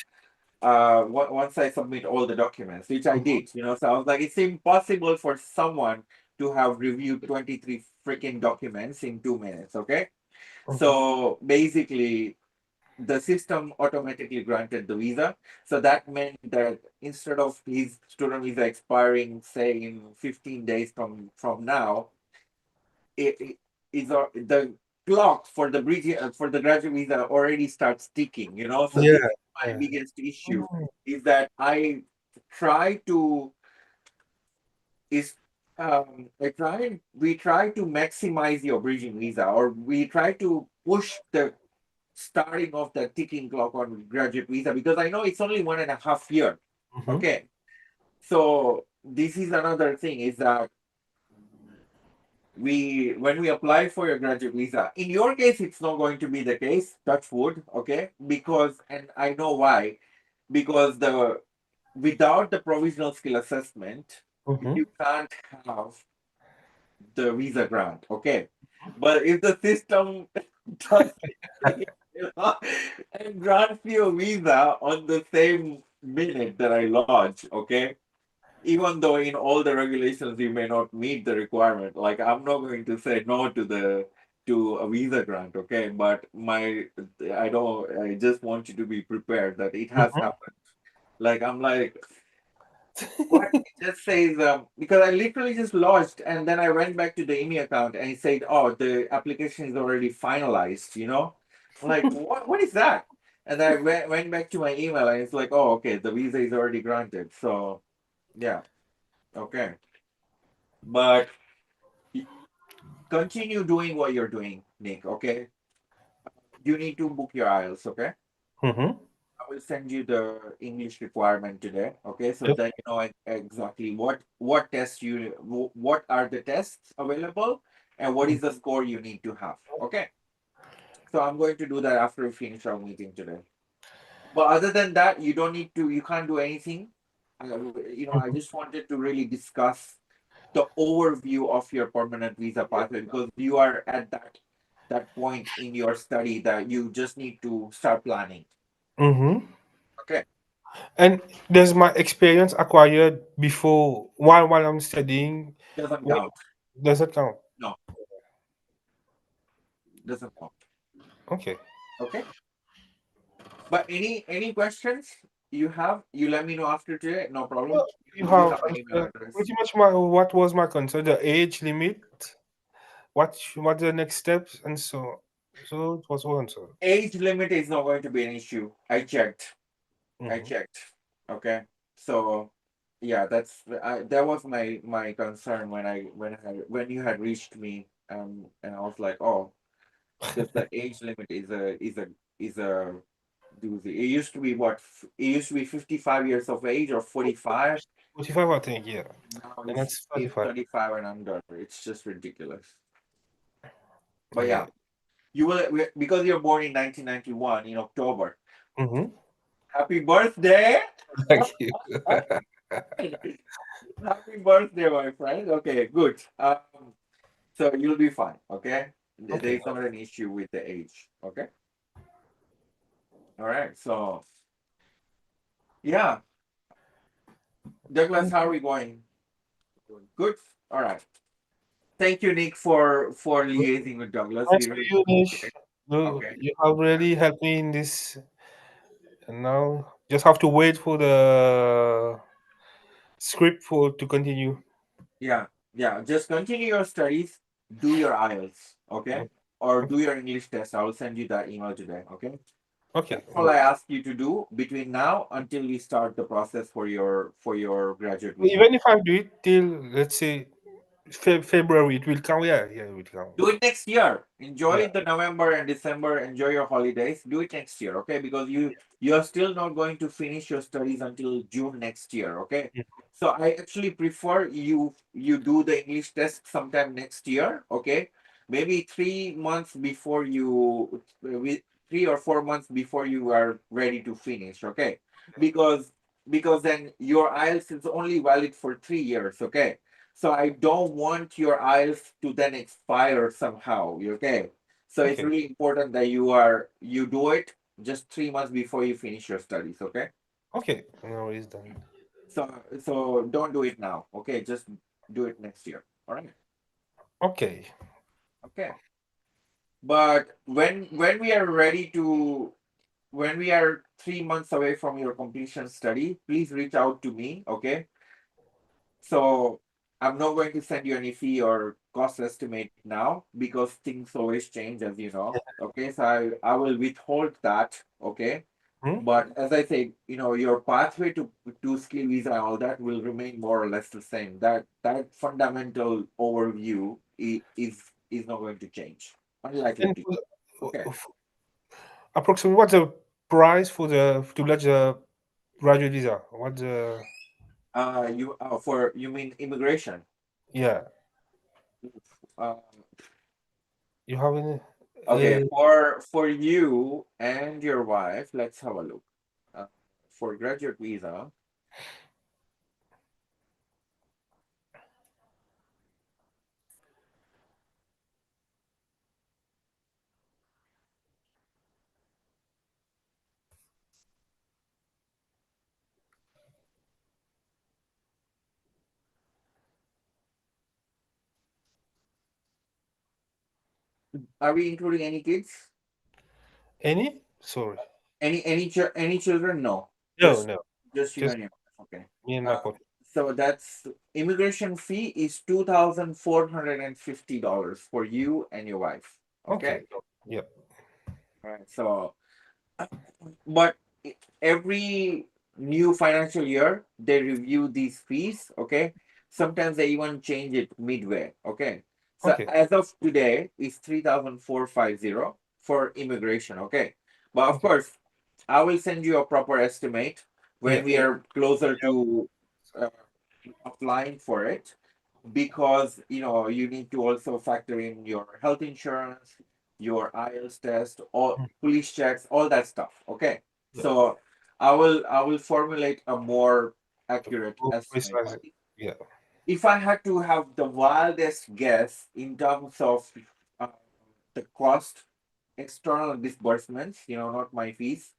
Once I submit all the documents, which I Mhm, did, so I was like, it's impossible for someone to have reviewed 23 freaking documents in 2 minutes. Okay. mhm. So basically, the system automatically granted the visa. So that meant that instead of his student visa expiring, say, in 15 days from now, it is the clock for the graduate visa already starts ticking. So Yeah. this is my Yeah. biggest issue Mm, is that try to is we try to maximize your bridging visa, or we try to push the starting of the ticking clock on graduate visa, because I know it's only 1.5 year. mhm, Okay. So this is another thing is that when we apply for your graduate visa, in your case it's not going to be the case, touch wood. Okay, because, and I know why, because the without the provisional skill assessment mhm. you can't have the visa grant. Okay, but if the system does and grants you a visa on the same minute that I lodge. Okay, even though in all the regulations you may not meet the requirement, like I'm not going to say no to a visa grant. Okay, but I just want you to be prepared that it has Mhm. happened. Like I'm like, what? It just says because I literally just lodged and then I went back to the email account and it said, oh, the application is already finalized. I'm like, what is that? And I went back to my email and it's like, oh, okay, the visa is already granted. So yeah, okay. But continue doing what you're doing, Nick. Okay, you need to book your IELTS. Okay, Mhm. I will send you the English requirement today. Okay, so Yep. that you know exactly what tests what are the tests available, and what is the score you need to have. Okay, so I'm going to do that after we finish our meeting today. But other than that, you can't do anything. I Mhm. just wanted to really discuss the overview of your permanent visa pathway, because you are at that point in your study that you just need to start planning. Mhm. Okay, And there's my experience acquired before while I'm studying. doesn't What count. does that count? No, doesn't count. Okay. Okay, but any questions you have, you let me know after today. No problem. Well, you You have have my email answered address. pretty much what was my concern, the age limit, what the next steps, and so it was all answered. Age limit is not going to be an issue. I checked. I Mhm. checked. Okay, so Yeah, that was my concern when you had reached me, and I was like, oh, the age limit is a doozy. It used to be it used to be 55 years of age or 45. 45, I think, yeah. Now And it's that's 35. 35 and under. It's just ridiculous. But Yeah. yeah, because you're born in 1991 in October. Mm-hmm. Happy birthday! Thank you. Happy birthday, my friend. Okay, good. So you'll be fine. Okay, Okay. there's not an issue with the age. Okay, all right. So yeah, Douglas, And how are we going? Good. All right. Thank you, Nick, for liaising with Douglas. thanks We to really you, appreciate Nish. it. You, Okay. you have really helped me in this. And now just have to wait for the script for to continue. Yeah, yeah. Just continue your studies. Do your IELTS. Okay, or do your English test. I will send you that email today. Okay. Okay. That's all I ask you to do between now until we start the process for your graduate visa. Even if I do it till, let's say, February, it will count. Yeah, yeah, it will count. Do it next year. Yeah. Enjoy the November and December. Enjoy your holidays. Do it next year, okay? Because you are still not going to finish your studies until June next year, okay? Yeah. So I actually prefer you do the English test sometime next year, okay? Maybe 3 months before 3 or 4 months before you are ready to finish, okay? Because then your IELTS is only valid for 3 years, okay? So I don't want your IELTS to then expire somehow. Okay. So it's Okay. really important that you do it just 3 months before you finish your studies. Okay. Okay. Now it's done. So don't do it now. Okay. Just do it next year. All right. Okay. Okay. But when we are 3 months away from your completion study, please reach out to me. Okay. So I'm not going to send you any fee or cost estimate now because things always change, as you know. Okay, so I will withhold that. Okay, Hmm? but as I said, your pathway to skill visa and all that will remain more or less the same. That fundamental overview is not going to change. Unlikely And to. Okay. approximately what's the price for the to get the graduate visa? What the You mean immigration? yeah? Uh, You have any? Okay, Uh, for you and your wife, let's have a look. Uh, for graduate visa, are we including any kids? any? Sorry. Any children? No, No, just no. you Just and your wife. Okay. me and my Uh, partner. so that's immigration fee is $2,450 for you and your wife. Okay. Okay. Yeah. All right. So but every new financial year they review these fees. Okay, sometimes they even change it midway. Okay, so Okay. as of today it's 3,450 for immigration. Okay, but of Okay. course I will send you a proper estimate when Yeah. we are closer Yeah. to uh, applying for it, because you need to also factor in your health insurance, your IELTS test, all Mm, police checks, all that stuff. Okay, yeah. so I will formulate a more accurate Oh, estimate. precise. But Yeah. if I had to have the wildest guess in terms of uh, the cost, external disbursements, not my fees,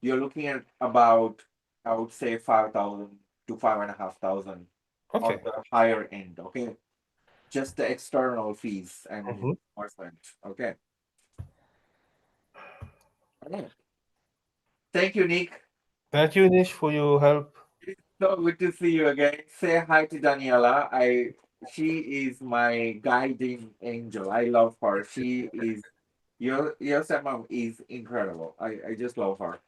you're looking at about, I would say, 5,000 to 5,500 on Okay. the higher end. Okay, just the external fees and Mm-hmm. reimbursement. Okay. Okay. Thank you, Nick. Thank you, Nish, for your help. So good to see you again. Say hi to Daniela. She is my guiding angel. I love her. She is your stepmom is incredible. I just love her.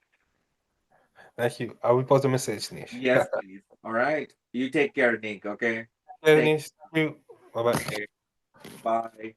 Thank you. I will post the message, Nish. Yes, please. All right. You take care, Nick. Okay. Yeah, Thank Nish. Thank you. Bye bye. you. Bye.